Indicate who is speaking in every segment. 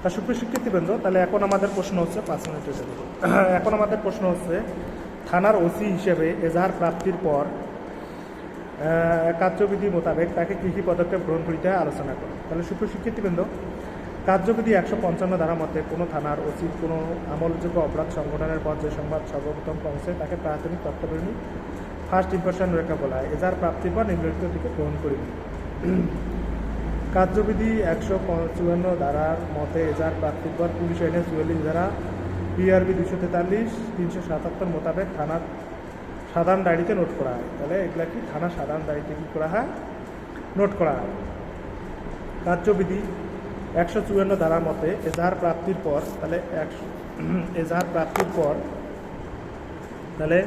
Speaker 1: তা সুপ্রিয় শিক্ষার্থীবৃন্দ, তাহলে এখন আমাদের প্রশ্ন হচ্ছে 5 মিনিটের জন্য। এখন আমাদের প্রশ্ন হচ্ছে থানার ওসি হিসেবে এজাহার প্রাপ্তির পর কার্যবিধি মোতাবেক তাকে কী কী পদক্ষেপ গ্রহণ করিতে হয় আলোচনা করুন। তাহলে সুপ্রিয় শিক্ষার্থীবৃন্দ, কার্যবিধি 155 ধারা মতে কোনো থানার ওসি কোনো আমলযোগ্য অপরাধ সংগঠনের পর যে সংবাদ সর্বপ্রথম পৌঁছে তাকে প্রাথমিক তথ্যপ্রেমী ফার্স্ট ইম্প্রেশন রেখা বলা হয়। এজাহার প্রাপ্তির পর নিম্নলিখিত দিকে গ্রহণ করিবে। কার্যবিধি 154 ধারার মতে এজাহার প্রাপ্তির পর পুলিশ আইনের 44 ধারা, PRB 243, 377 মোতাবেক থানার সাধারণ ডায়েরিতে নোট করা হয়। তাহলে এগুলা কি থানার সাধারণ ডায়েরিতে কী করা হয়? নোট করা হয়। কার্যবিধি 154 ধারার মতে এজাহার প্রাপ্তির পর তাহলে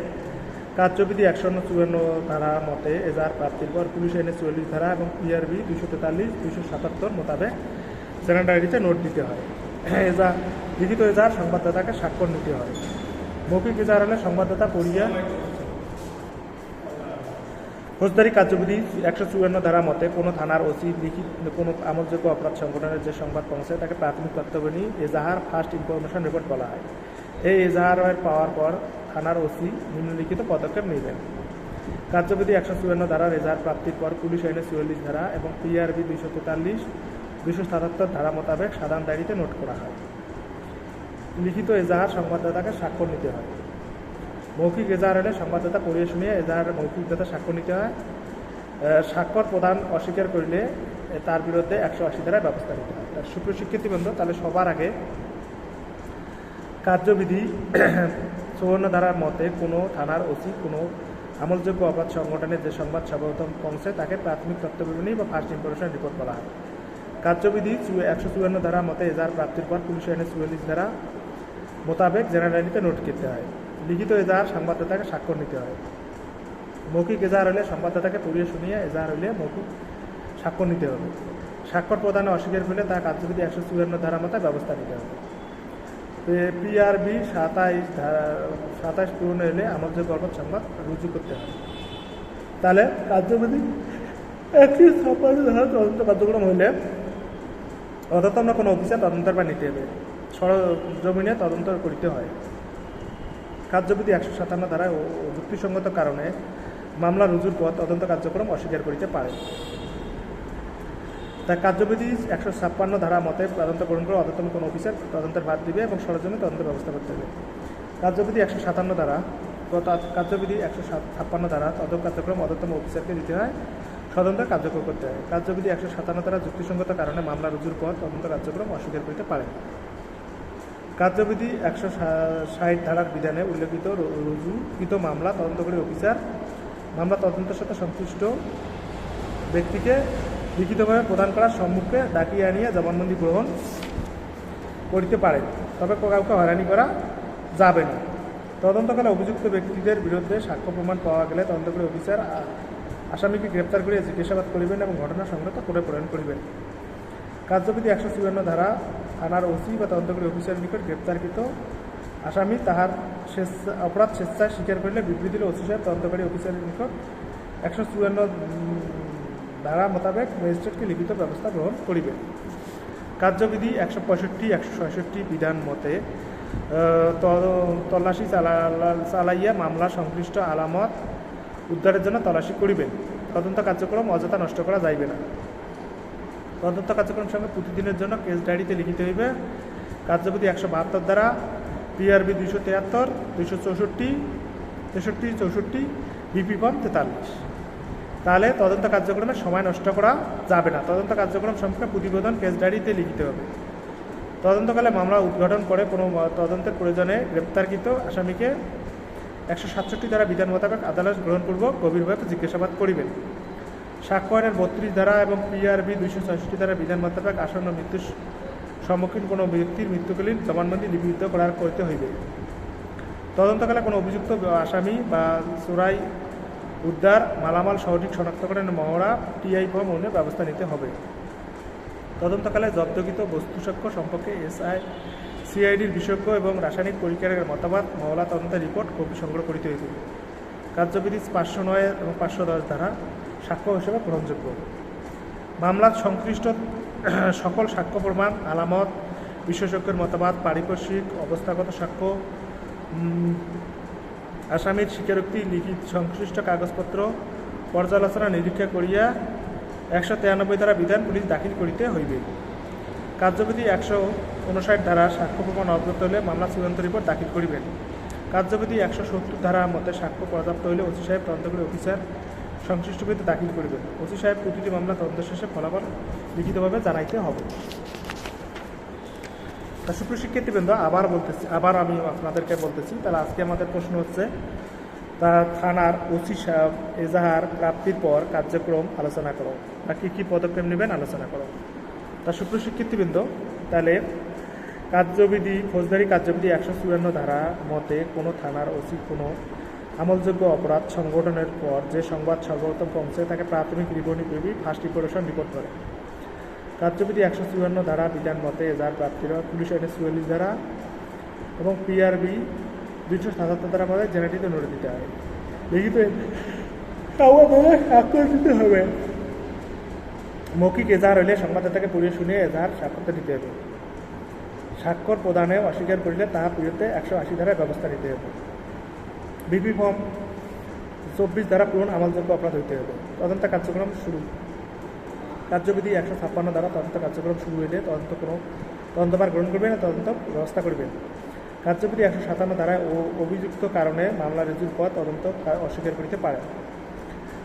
Speaker 1: কার্যবিধি 154 ধারার মতে এজাহার প্রাপ্তির পর পুলিশ আইনের 44 ধারা এবং PRB 243, 277 মোতাবেক জেনারেল ডায়েরিতে নোট দিতে হয়। লিখিত এজাহার সংবাদদাতাকে স্বাক্ষর নিতে হয়। মৌখিক এজাহার হলে সংবাদদাতা পড়িয়া ফৌজদারি কার্যবিধি 154 ধারা মতে কোনো থানার ওসি লিখিত কোনো আমলযোগ্য অপরাধ সংগঠনের যে সংবাদ পৌঁছায় তাকে প্রাথমিক তথ্যপ্রেমী এজাহার ফার্স্ট ইনফরমেশন রিপোর্ট বলা হয়। এই এজাহার পাওয়ার পর থানার ওসি নিম্নলিখিত পদক্ষেপ নেবেন। কার্যবিধি 154 ধারার এজাহার প্রাপ্তির পর পুলিশ আইনের 44 ধারা এবং PRB 243, 277 ধারা মোতাবেক সাধারণ ডায়েরিতে নোট করা হয়। লিখিত এজাহার সংবাদদাতাকে স্বাক্ষর নিতে হয়। মৌখিক এজাহার হলে সংবাদদাতা পড়িয়ে শুনিয়ে এজাহারের মৌখিক দাতা স্বাক্ষর নিতে হয়। স্বাক্ষর প্রদান অস্বীকার করলে তার বিরুদ্ধে 180 ধারায় ব্যবস্থা নিতে হয়। তার সুপ্রিয় শিক্ষার্থীবৃন্দ, তাহলে সবার আগে কার্যবিধি 54 ধারার মতে কোনো থানার ওসি কোনো আমলযোগ্য অপরাধ সংগঠনের যে সংবাদ সর্বপ্রথম পৌঁছে তাকে প্রাথমিক তথ্যপ্রেমী বা ফার্স্ট ইনফরমেশন রিপোর্ট বলা হয়। কার্যবিধি 154 ধারার মতে এজাহার প্রাপ্তির পর পুলিশ আইনের 44 ধারা মোতাবেক জেনারেল ডায়েরিতে নোট করতে হয়। লিখিত এজাহার সংবাদদাতাকে স্বাক্ষর নিতে হয়। মৌখিক এজাহার হলে সংবাদদাতাকে পড়িয়ে শুনিয়ে এজাহার হলে মৌখিক স্বাক্ষর নিতে হবে। স্বাক্ষর প্রদানে অস্বীকার করলে তার কার্যবিধি 154 ধারা মতো ব্যবস্থা নিতে হবে। PRB 27 পূরণ হলে আমলযোগ্য অপরাধ সংবাদ রুজু করতে হবে। তাহলে কার্যবিধি 156 ধারা তদন্ত কার্যক্রম হইলে অর্থাৎ কোনো অফিসার তদন্তের বা নিতে হবে, সরজমিনে তদন্ত করিতে হয়। কার্যবিধি 157 ধারায় যুক্তিসঙ্গত কারণে মামলা রুজুর পর তদন্ত কার্যক্রম অস্বীকার করিতে পারে। তাই কার্যবিধি 156 ধারা মতে তদন্ত গ্রহণ করে অর্থাৎ কোনো অফিসার তদন্তের ভার দিবে এবং সরজমিনে তদন্তের ব্যবস্থা করতে হবে। কার্যবিধি 157 ধারা কার্যবিধি 156 ধারা তদন্ত কার্যক্রম অর্থাৎ অফিসারকে দিতে হয়, তদন্ত কার্যক্রম করতে হয়। কার্যবিধি 157 ধারা যুক্তিসঙ্গত কারণে মামলা রুজুর পর তদন্ত কার্যক্রম অস্বীকার করিতে পারে। কার্যবিধি 160 ধারার বিধানে উল্লেখিত রুজুকৃত মামলা তদন্তকারী অফিসার মামলা তদন্তের সাথে সংশ্লিষ্ট ব্যক্তিকে লিখিতভাবে প্রদান করার সম্মুখে ডাকিয়ে আনিয়ে জবানবন্দি গ্রহণ করিতে পারে, তবে কাউকে হয়রানি করা যাবে না। তদন্তকালে অভিযুক্ত ব্যক্তিদের বিরুদ্ধে সাক্ষ্য প্রমাণ পাওয়া গেলে তদন্তকারী অফিসার আসামিকে গ্রেপ্তার করিয়া জিজ্ঞাসাবাদ করিবেন এবং ঘটনা সংক্রান্ত করে প্রেরণ করিবেন। কার্যবিধি 154 ধারা থানার ওসি বা তদন্তকারী অফিসারের নিকট গ্রেপ্তারকৃত আসামি তাহার অপরাধ স্বেচ্ছায় স্বীকার করিলে বিবৃতি দিলে ওসি সাহেব তদন্তকারী অফিসারের নিকট 154 ধারা মোতাবেক ম্যাজিস্ট্রেটকে লিখিত ব্যবস্থা গ্রহণ করিবে। কার্যবিধি 165, 166 বিধান মতে তল্লাশি চালাইয়া মামলা সংশ্লিষ্ট আলামত উদ্ধারের জন্য তল্লাশি করিবেন। তদন্ত কার্যক্রম অযথা নষ্ট করা যাইবে না। তদন্ত কার্যক্রম সঙ্গে প্রতিদিনের জন্য কেস ডায়েরিতে লিখিত হইবে। কার্যবিধি 172 দ্বারা PRB 273, 264, 63, 64, BP ফর্ম 43। তাহলে তদন্ত কার্যক্রমের সময় নষ্ট করা যাবে না। তদন্ত কার্যক্রম সম্পর্কে প্রতিবেদন কেস ডায়েরিতে লিখিতে হবে। তদন্তকালে মামলা উদ্ঘাটন করে কোনো তদন্তের প্রয়োজনে গ্রেপ্তারকৃত আসামিকে 167 ধারা বিধান মোতাবেক আদালত গ্রহণপূর্বক গভীরভাবে জিজ্ঞাসাবাদ করিবেন। সাক্ষ্য আইনের 32 ধারা এবং PRB 266 ধারা বিধান মোতাবেক আসন্ন মৃত্যুর সম্মুখীন কোনো ব্যক্তির মৃত্যুকালীন জবানবন্দি লিপিবদ্ধ করিতে হইবে। তদন্তকালে কোনো অভিযুক্ত আসামি বা চোরাই উদ্ধার মালামাল সঠিক শনাক্তকরণের মহড়া TI ফর্ম অনুযায়ী ব্যবস্থা নিতে হবে। তদন্তকালে জব্দকৃত বস্তুসাক্ষ্য সম্পর্কে CIDর বিশেষজ্ঞ এবং রাসায়নিক পরীক্ষার মতামত মহলা তদন্তের রিপোর্ট কপি সংগ্রহ করিতে হইবে। কার্যবিধি 509 এবং 510 ধারা সাক্ষ্য হিসেবে গ্রহণযোগ্য। মামলার সংশ্লিষ্ট সকল সাক্ষ্য প্রমাণ আলামত বিশেষজ্ঞের মতবাদ, পারিপার্শ্বিক অবস্থাগত সাক্ষ্য, আসামির স্বীকারোক্তি, লিখিত সংশ্লিষ্ট কাগজপত্র পর্যালোচনা নিরীক্ষা করিয়া 193 ধারা বিধান পুলিশ দাখিল করিতে হইবে। কার্যবিধি 159 ধারা সাক্ষ্য প্রমাণ অবগত হলে মামলা চূড়ান্ত রিপোর্ট দাখিল করিবেন। কার্যবিধি 170 ধারা মতে সাক্ষ্য পর্যাপ্ত হইলে ওসি সাহেব তদন্তকারী অফিসার সংশ্লিষ্ট বিরুদ্ধে দাখিল করিবেন। ওসি সাহেব প্রতিটি মামলা তদন্ত শেষে ফলাফল লিখিতভাবে জানাইতে হবে। সুপ্রিয় শিক্ষার্থীবৃন্দ, আবার আমি আপনাদেরকে বলতেছি, তাহলে আজকে আমাদের প্রশ্ন হচ্ছে থানার ওসি সাহেব এজাহার প্রাপ্তির পর কার্যক্রম আলোচনা করো, বা কী কী পদক্ষেপ নেবেন আলোচনা করো। তা সুপ্রিয় শিক্ষার্থীবৃন্দ, তাহলে কার্যবিধি ফৌজদারি কার্যবিধি 154 ধারা মতে কোনো থানার ওসি কোনো আমলযোগ্য অপরাধ সংগঠনের পর যে সংবাদ সর্বপ্রথম পৌঁছে তাকে প্রাথমিক রিপোর্টিং ফার্স্ট রিপোর্টেশন রিপোর্ট করে। কার্যবিধি 154 ধারা বিধান মতে এজাহার প্রাপ্তির পুলিশ আইনে 44 ধারা এবং PRB 277 ধারা মতে জেনারেটিতে নোটিশ দিতে হয়। লিখিত স্বাক্ষর দিতে হবে। মৌখিক এজাহার হইলে সংবাদদাতাকে পড়িয়ে শুনিয়ে এজাহার স্বাক্ষর দিতে হবে। স্বাক্ষর প্রদানে অস্বীকার করিলে তাহা বিরুদ্ধে 180 ধারায় ব্যবস্থা নিতে হবে। বিপি ফর্ম 24 ধারা পূরণ আমলযোগ্য অপরাধ হইতে হবে। তদন্ত কার্যক্রম শুরু। কার্যবিধি 156 ধারা তদন্ত কার্যক্রম শুরু হইলে তদন্তভার গ্রহণ করবেন না তদন্ত ব্যবস্থা করবেন। কার্যবিধি 157 ধারায় অভিযুক্ত কারণে মামলা রুজুর পর তদন্ত অস্বীকার করিতে পারে।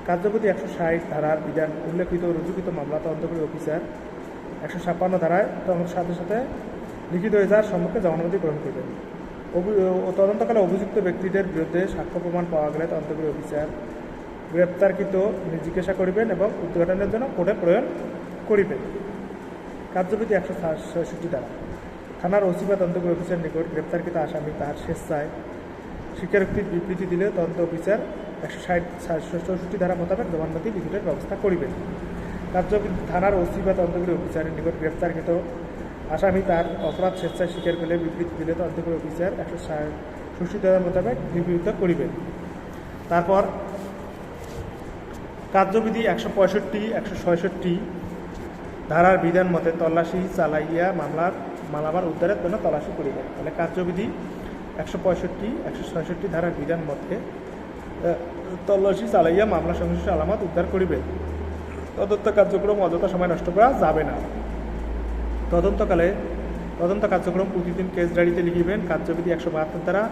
Speaker 1: কার্যবিধি 160 ধারার বিধান উল্লেখিত রুজুকৃত মামলা তদন্তকারী অফিসার 156 ধারায় তদন্তের সাথে সাথে লিখিত এজাহার সম্মুখে জবানবন্দি গ্রহণ করবেন। তদন্তকালে অভিযুক্ত ব্যক্তিদের বিরুদ্ধে সাক্ষ্য প্রমাণ পাওয়া গেলে তদন্তকারী অফিসার গ্রেপ্তারকৃত জিজ্ঞাসা করিবেন এবং উদ্ঘাটনের জন্য কোর্টে প্রেরণ করিবেন। কার্যবিধি 166 ধারা থানার ওসি বা তদন্তকারী অফিসার নিকট গ্রেপ্তারকৃত আসামি তাহার স্বেচ্ছায় স্বীকারোক্তির বিবৃতি দিলে তদন্ত অফিসার 166 ধারা মোতাবেক জবানবন্দি লিখিতের ব্যবস্থা করিবেন। কার্যবিধি থানার ওসি বা তদন্তকারী অফিসারের নিকট গ্রেপ্তারকৃত আসামি তার অপরাধ স্বেচ্ছায় স্বীকার করলে বিবৃতি দিলে তদন্তকারী অফিসার 166 ধারা মোতাবেক বিবৃত করিবেন। তারপর কার্যবিধি 165, 166 ধারার বিধান মতে তল্লাশি চালাইয়া মালামাল উদ্ধারের জন্য তল্লাশি করিবেন। তাহলে কার্যবিধি 165, 166 ধারার বিধান মতে তল্লাশি চালাইয়া মামলা সংশ্লিষ্ট আলামত উদ্ধার করিবেন। তদন্ত কার্যক্রম অযথা সময় নষ্ট করা যাবে না। তদন্ত কার্যক্রম প্রতিদিন কেস ডায়েরিতে লিখিবেন। কার্যবিধি 172 ধারা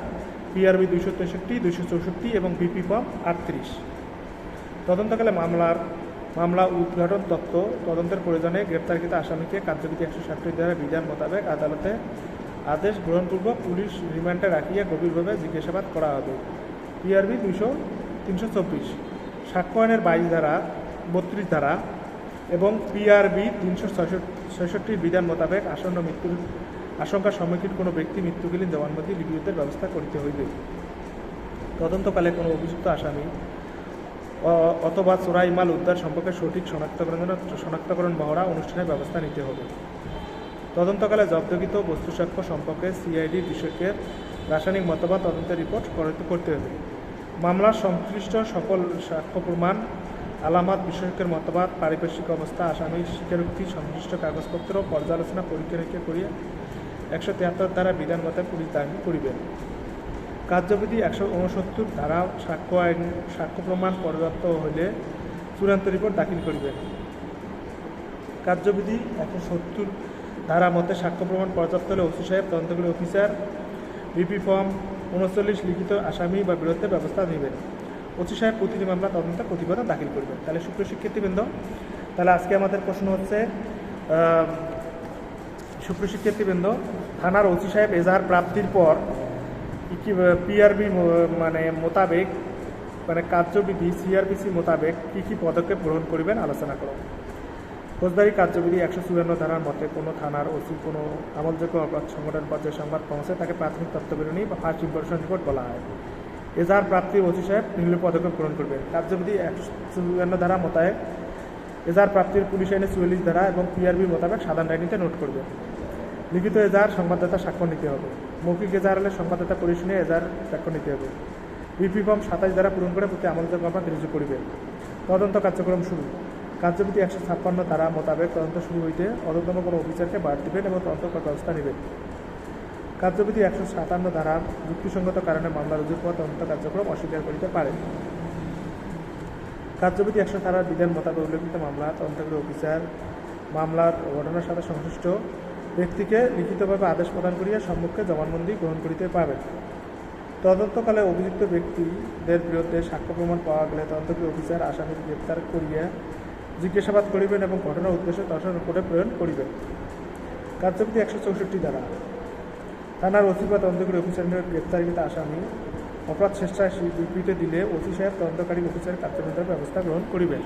Speaker 1: PRB 263, 264 এবং BP ফর্ম 38। তদন্তকালে মামলা উদ্ঘাটন তথ্য তদন্তের প্রয়োজনে গ্রেপ্তারকৃত আসামিকে কার্যবিধি 160 ধারা বিধান মোতাবেক আদালতে আদেশ গ্রহণপূর্বক পুলিশ রিমান্ডে রাখিয়া গভীরভাবে জিজ্ঞাসাবাদ করা হবে। PRB 324 সাক্ষ্য আইনের 32 ধারা এবং PRB 366 বিধান মোতাবেক আসন্ন মৃত্যুর আশঙ্কার সম্মুখীন কোনো ব্যক্তি মৃত্যুকালীন জবানবন্দি লিখিতের ব্যবস্থা করিতে হইবে। তদন্তকালে কোনো অভিযুক্ত আসামি অথবা চোরাই মাল উদ্ধার সম্পর্কে সঠিক শনাক্তকরণ মহড়া অনুষ্ঠানের ব্যবস্থা নিতে হবে। তদন্তকালে জব্দকৃত বস্তু সাক্ষ্য সম্পর্কে CID বিশেষজ্ঞের রাসায়নিক মতবাদ তদন্তের রিপোর্ট করতে হবে। মামলার সংশ্লিষ্ট সকল সাক্ষ্য প্রমাণ, আলামত, বিশেষজ্ঞের মতবাদ, পারিপার্শ্বিক অবস্থা, আসামির স্বীকারোক্তি, সংশ্লিষ্ট কাগজপত্র পর্যালোচনা পরীক্ষা নিরীক্ষা করিয়া 173 ধারা বিধান মতে পুলিশ দাখিল করিবেন। কার্যবিধি 169 ধারা সাক্ষ্য প্রমাণ পর্যাপ্ত হইলে চূড়ান্ত রিপোর্ট দাখিল করিবেন। কার্যবিধি 170 ধারা মতে সাক্ষ্য প্রমাণ পর্যাপ্ত হলে ওসি সাহেব তদন্তকারী অফিসার BP ফর্ম 39 লিখিত আসামি বা বিরুদ্ধে ব্যবস্থা নেবেন। ওসি সাহেব প্রতিটি মামলা তদন্তে প্রতিবেদন দাখিল করবেন। তাহলে সুপ্রিয় শিক্ষার্থীবৃন্দ, তাহলে আজকে আমাদের প্রশ্ন হচ্ছে সুপ্রিয় শিক্ষার্থীবৃন্দ, থানার ওসি সাহেব এজাহার প্রাপ্তির পর PRB মোতাবেক কার্যবিধি CRPC মোতাবেক কী পদক্ষেপ গ্রহণ করিবেন আলোচনা করো। ফৌজদারি কার্যবিধি 154 ধারার মতে কোনো থানার ওসি কোনো আমলযোগ্য অপরাধ সংগঠন পর যে সংবাদ পৌঁছে তাকে প্রাথমিক তথ্য বিবরণী বা ফার্স্ট ইম্প্রেশন রিপোর্ট বলা হয়। এজাহার প্রাপ্তি ওসি সাহেব নিম্নলিখিত পদক্ষেপ গ্রহণ করবেন। কার্যবিধি 154 ধারা মোতাবেক এজাহার প্রাপ্তির পুলিশ আইনে 44 ধারা এবং PRB মোতাবেক সাধারণ ডায়েরিতে নোট করবে। লিখিত এজাহার সংবাদদাতা স্বাক্ষর নিতে হবে। মৌখিক এজাহার হলে সংবাদদাতা পড়ে শুনে এজাহার স্বাক্ষর নিতে হবে। BP ফর্ম 27 ধারা পূরণ করে প্রতি আমলযোগ্য অপরাধ রুজু করিবে। তদন্ত কার্যক্রম শুরু। কার্যবিধি 156 ধারা মোতাবেক তদন্ত শুরু হইতে অন্যতম কোনো অফিসারকে বাদ দিবেন এবং তদন্ত ব্যবস্থা নেবেন। কার্যবিধি 157 ধারার যুক্তিসঙ্গত কারণে মামলা রুজুর পর তদন্ত কার্যক্রম অস্বীকার করিতে পারে। কার্যবিধি 100 ধারার বিধান মোতাবেক উল্লেখিত মামলা তদন্তকারী অফিসার মামলার ঘটনার সাথে সংশ্লিষ্ট ব্যক্তিকে লিখিতভাবে আদেশ প্রদান করিয়া সম্মুখে জবানবন্দি গ্রহণ করিতে পারবেন। তদন্তকালে অভিযুক্ত ব্যক্তিদের বিরুদ্ধে সাক্ষ্য প্রমাণ পাওয়া গেলে তদন্তকারী অফিসার আসামিকে গ্রেপ্তার করিয়া জিজ্ঞাসাবাদ করিবেন এবং ঘটনার উদ্দেশ্যে তদন্ত রিপোর্টে প্রেরণ করিবেন। কার্যবিধি 164 ধারা থানার ওসি বা তদন্তকারী অফিসারের গ্রেপ্তারকৃত আসামি অপরাধ চেষ্টায় বিবৃতি দিলে ওসি সাহেব তদন্তকারী অফিসারের কার্যনির্বাহের ব্যবস্থা গ্রহণ করিবেন।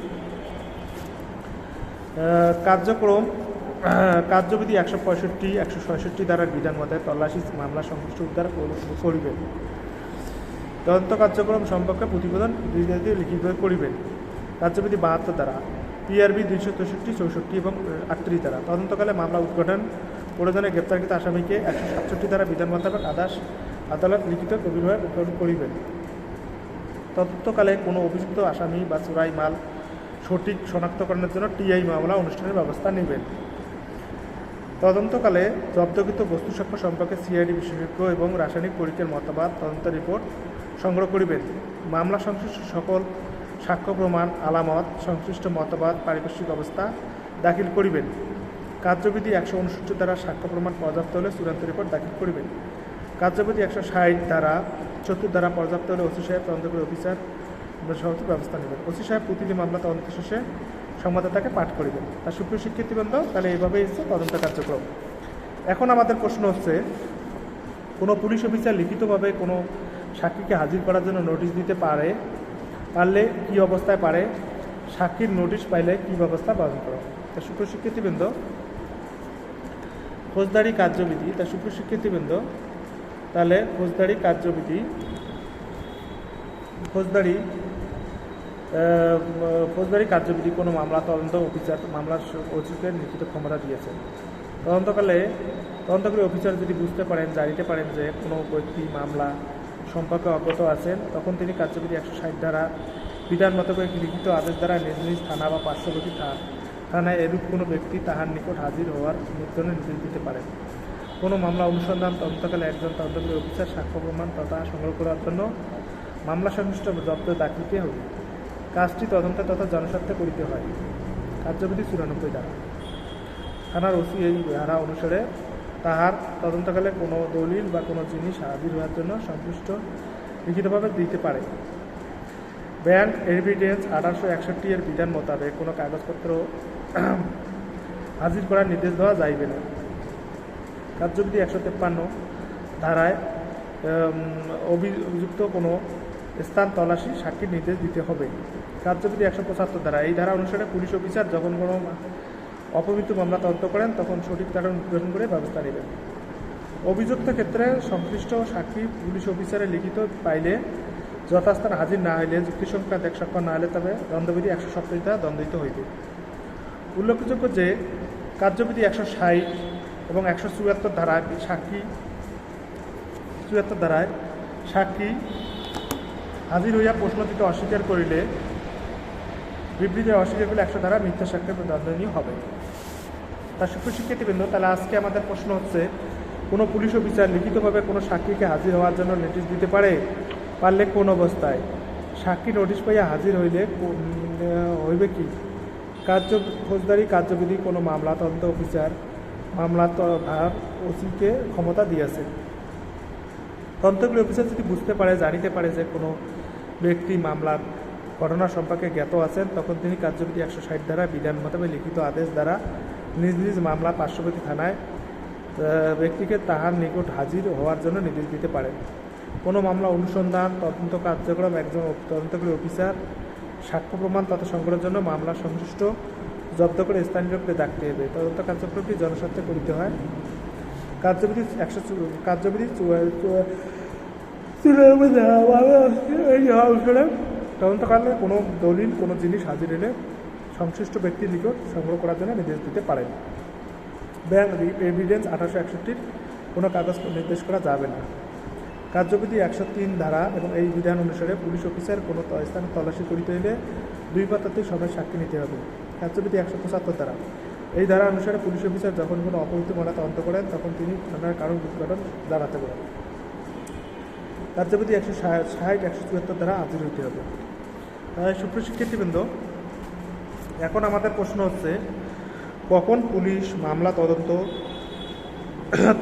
Speaker 1: কার্যবিধি 165, 166 ধারার বিধান মতে তল্লাশি মামলা সংশ্লিষ্ট উদ্ধার করিবেন। তদন্ত কার্যক্রম সম্পর্কে প্রতিবেদন লিখিত করিবেন। কার্যবিধি 72 ধারা PRB 263, 64 এবং 38 ধারা তদন্তকালে মামলা উদ্ঘাটন প্রয়োজনে গ্রেপ্তারকৃত আসামিকে 167 ধারা বিধান মোতাবেক আদালত লিখিত গভীরভাবে প্রেরণ করিবেন। তদন্তকালে কোনো অভিযুক্ত আসামি বা চোরাই মাল সঠিক শনাক্তকরণের জন্য TI মামলা অনুষ্ঠানের ব্যবস্থা নেবেন। তদন্তকালে জব্দকৃত বস্তু সাক্ষ্য সম্পর্কে CID বিশেষজ্ঞ এবং রাসায়নিক পরীক্ষার মতবাদ তদন্ত রিপোর্ট সংগ্রহ করিবেন। মামলা সংশ্লিষ্ট সকল সাক্ষ্য প্রমাণ আলামত সংশ্লিষ্ট মতবাদ পারিপার্শ্বিক অবস্থা দাখিল করিবেন। কার্যবিধি 169 ধারা সাক্ষ্য প্রমাণ পর্যাপ্ত হলে চূড়ান্ত রিপোর্ট দাখিল করিবেন। কার্যবিধি 160 ধারা 74 ধারা পর্যাপ্ত হলে ওসি সাহেব তদন্তকারী অফিসার সহযোগী ব্যবস্থা নেবেন। ওসি সাহেব প্রতিটি মামলা তদন্ত শেষে সংবাদদাতাকে পাঠ করিবেন। তার সুপ্রিয় শিক্ষার্থীবৃন্দ, তাহলে এইভাবেই হচ্ছে তদন্ত কার্যক্রম। এখন আমাদের প্রশ্ন হচ্ছে, কোনো পুলিশ অফিসার লিখিতভাবে কোনো সাক্ষীকে হাজির করার জন্য নোটিশ দিতে পারলে কী অবস্থায় পারে, সাক্ষীর নোটিশ পাইলে কী ব্যবস্থা পালন করা। তার সুপ্রিয় শিক্ষার্থীবৃন্দ, ফৌজদারি কার্যবিধি তাহলে ফৌজদারি কার্যবিধি কোনো মামলা তদন্ত অফিসার মামলার ওসিকে লিখিত ক্ষমতা দিয়েছে। তদন্তকারী অফিসার যদি বুঝতে পারেন, জানিতে পারেন যে কোনো ব্যক্তি মামলা সম্পর্কে অবগত আছেন, তখন তিনি কার্যবিধি 160 ধারা বিধান মোতাবেক লিখিত আদেশ দ্বারা নিজ নিজ থানা বা পার্শ্ববর্তী থানায় এরূপ কোনো ব্যক্তি তাহার নিকট হাজির হওয়ার জন্য নির্দেশ দিতে পারেন। কোনো মামলা অনুসন্ধান তদন্তকালে একজন তদন্তকারী অফিসার সাক্ষ্য প্রমাণ তথা সংগ্রহ করার জন্য মামলা সংশ্লিষ্ট জব্দ দাখিলকে হবে। কাজটি তদন্ত তথা জনস্বার্থে করিতে হয়। কার্যবিধি 94 ধারা থানার ওসি এই ধারা অনুসারে তাহার তদন্তকালে কোনো দলিল বা কোনো জিনিস হাজির হওয়ার জন্য সংশ্লিষ্ট লিখিতভাবে দিতে পারে। ব্যান্ড এভিডেন্স 1861 এর বিধান মোতাবেক কোনো কাগজপত্র হাজির করার নির্দেশ দেওয়া যাইবে না। কার্যবিধি 153 ধারায় অভিযুক্ত কোনো স্থান তল্লাশি সাক্ষীর নির্দেশ দিতে হবে। কার্যবিধি 175 ধারা এই ধারা অনুসারে পুলিশ অফিসার যখন কোনো অপমৃত্যু মামলা তদন্ত করেন তখন সঠিক কারণ নির্ধারণ করে ব্যবস্থা নেবেন। অভিযুক্ত ক্ষেত্রে সংশ্লিষ্ট সাক্ষী পুলিশ অফিসারের লিখিত পাইলে যথাস্থানে হাজির না হইলে যুক্তিসংখ্যা দেখাক্ষর না হলে তবে দণ্ডবিধি 170 ধারা দণ্ডিত হইবে। উল্লেখযোগ্য যে কার্যবিধি 160 এবং 174 ধারায় সাক্ষী হাজির হইয়া প্রশ্ন দিতে অস্বীকার করিলে বিবৃতি অস্বীকার করলে 100 ধারা মিথ্যা সাক্ষ্যের দণ্ডনীয় হবে। তার সুপ্রিয় শিক্ষার্থীবৃন্দ, তাহলে আজকে আমাদের প্রশ্ন হচ্ছে, কোনো পুলিশ অফিসার লিখিতভাবে কোনো সাক্ষীকে হাজির হওয়ার জন্য নোটিশ দিতে পারলে কোন অবস্থায়, সাক্ষী নোটিশ পাইয়া হাজির হইবে কি? ফৌজদারি কার্যবিধি কোনো মামলা তদন্ত অফিসার মামলা ধার ওসিকে ক্ষমতা দিয়েছে। তদন্তকারী অফিসার যদি বুঝতে পারে, জানিতে পারে যে কোনো ব্যক্তি মামলার ঘটনা সম্পর্কে জ্ঞাত আছেন, তখন তিনি কার্যবিধি 160 ধারা বিধান মোতাবেক লিখিত আদেশ দ্বারা নিজ নিজ মামলা পার্শ্ববর্তী থানায় ব্যক্তিকে তাহার নিকট হাজির হওয়ার জন্য নির্দেশ দিতে পারেন। কোনো মামলা অনুসন্ধান তদন্ত কার্যক্রম একজন তদন্তকারী অফিসার সাক্ষ্য প্রমাণ তথা সংগ্রহের জন্য মামলা সংশ্লিষ্ট জব্দ করে স্থানীয় লোককে ডাকতে হবে। তদন্ত কার্যক্রমটি জনস্বার্থে করিতে হয়। তদন্তকালে কোনো দলিল কোনো জিনিস হাজির এলে সংশ্লিষ্ট ব্যক্তির নিকট সংগ্রহ করার জন্য নির্দেশ দিতে পারেন। ব্যাংক এভিডেন্স 1861 কোনো কাগজ নির্দেশ করা যাবে না। কার্যবিধি 103 ধারা এবং এই বিধান অনুসারে পুলিশ অফিসার কোনো স্থানে তল্লাশি করিতে হইলে 2 বা ততোধিক সময় সাক্ষী নিতে হবে। কার্যবিধি 175 ধারা। এই ধারা অনুসারে পুলিশ অফিসার যখন কোনো অপহৃত মামলা তদন্ত করেন তখন তিনি থানার কারণ উদ্ঘাটন জানাতে পারেন। কার্যবিধি 160, 174 ধারা হাজির হইতে হবে। সুপ্রিয় শিক্ষার্থীবৃন্দ, এখন আমাদের প্রশ্ন হচ্ছে কখন পুলিশ মামলা তদন্ত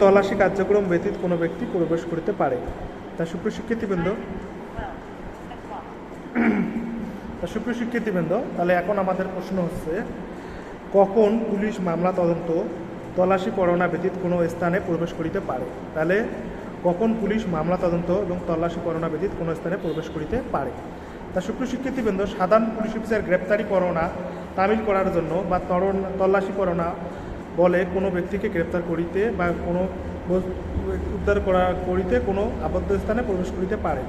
Speaker 1: তল্লাশি কার্যক্রম ব্যতীত কোনো ব্যক্তি প্রবেশ করতে পারে। সুপ্রিয় শিক্ষার্থীবৃন্দ, তাহলে এখন আমাদের প্রশ্ন হচ্ছে কখন পুলিশ মামলা তদন্ত তল্লাশি পরোয়ানা ব্যতীত কোনো স্থানে প্রবেশ করিতে পারে। তাহলে কখন পুলিশ মামলা তদন্ত এবং তল্লাশি পরোয়ানা ব্যতীত কোনো স্থানে প্রবেশ করিতে পারে। সুপ্রিয় শিক্ষার্থীবৃন্দ, সাধারণ পুলিশ অফিসার গ্রেপ্তারি পরোয়ানা তামিল করার জন্য বা তল্লাশি পরোয়ানা বলে কোনো ব্যক্তিকে গ্রেপ্তার করিতে বা কোনো উদ্ধার করিতে কোনো আবদ্ধ স্থানে প্রবেশ করিতে পারে।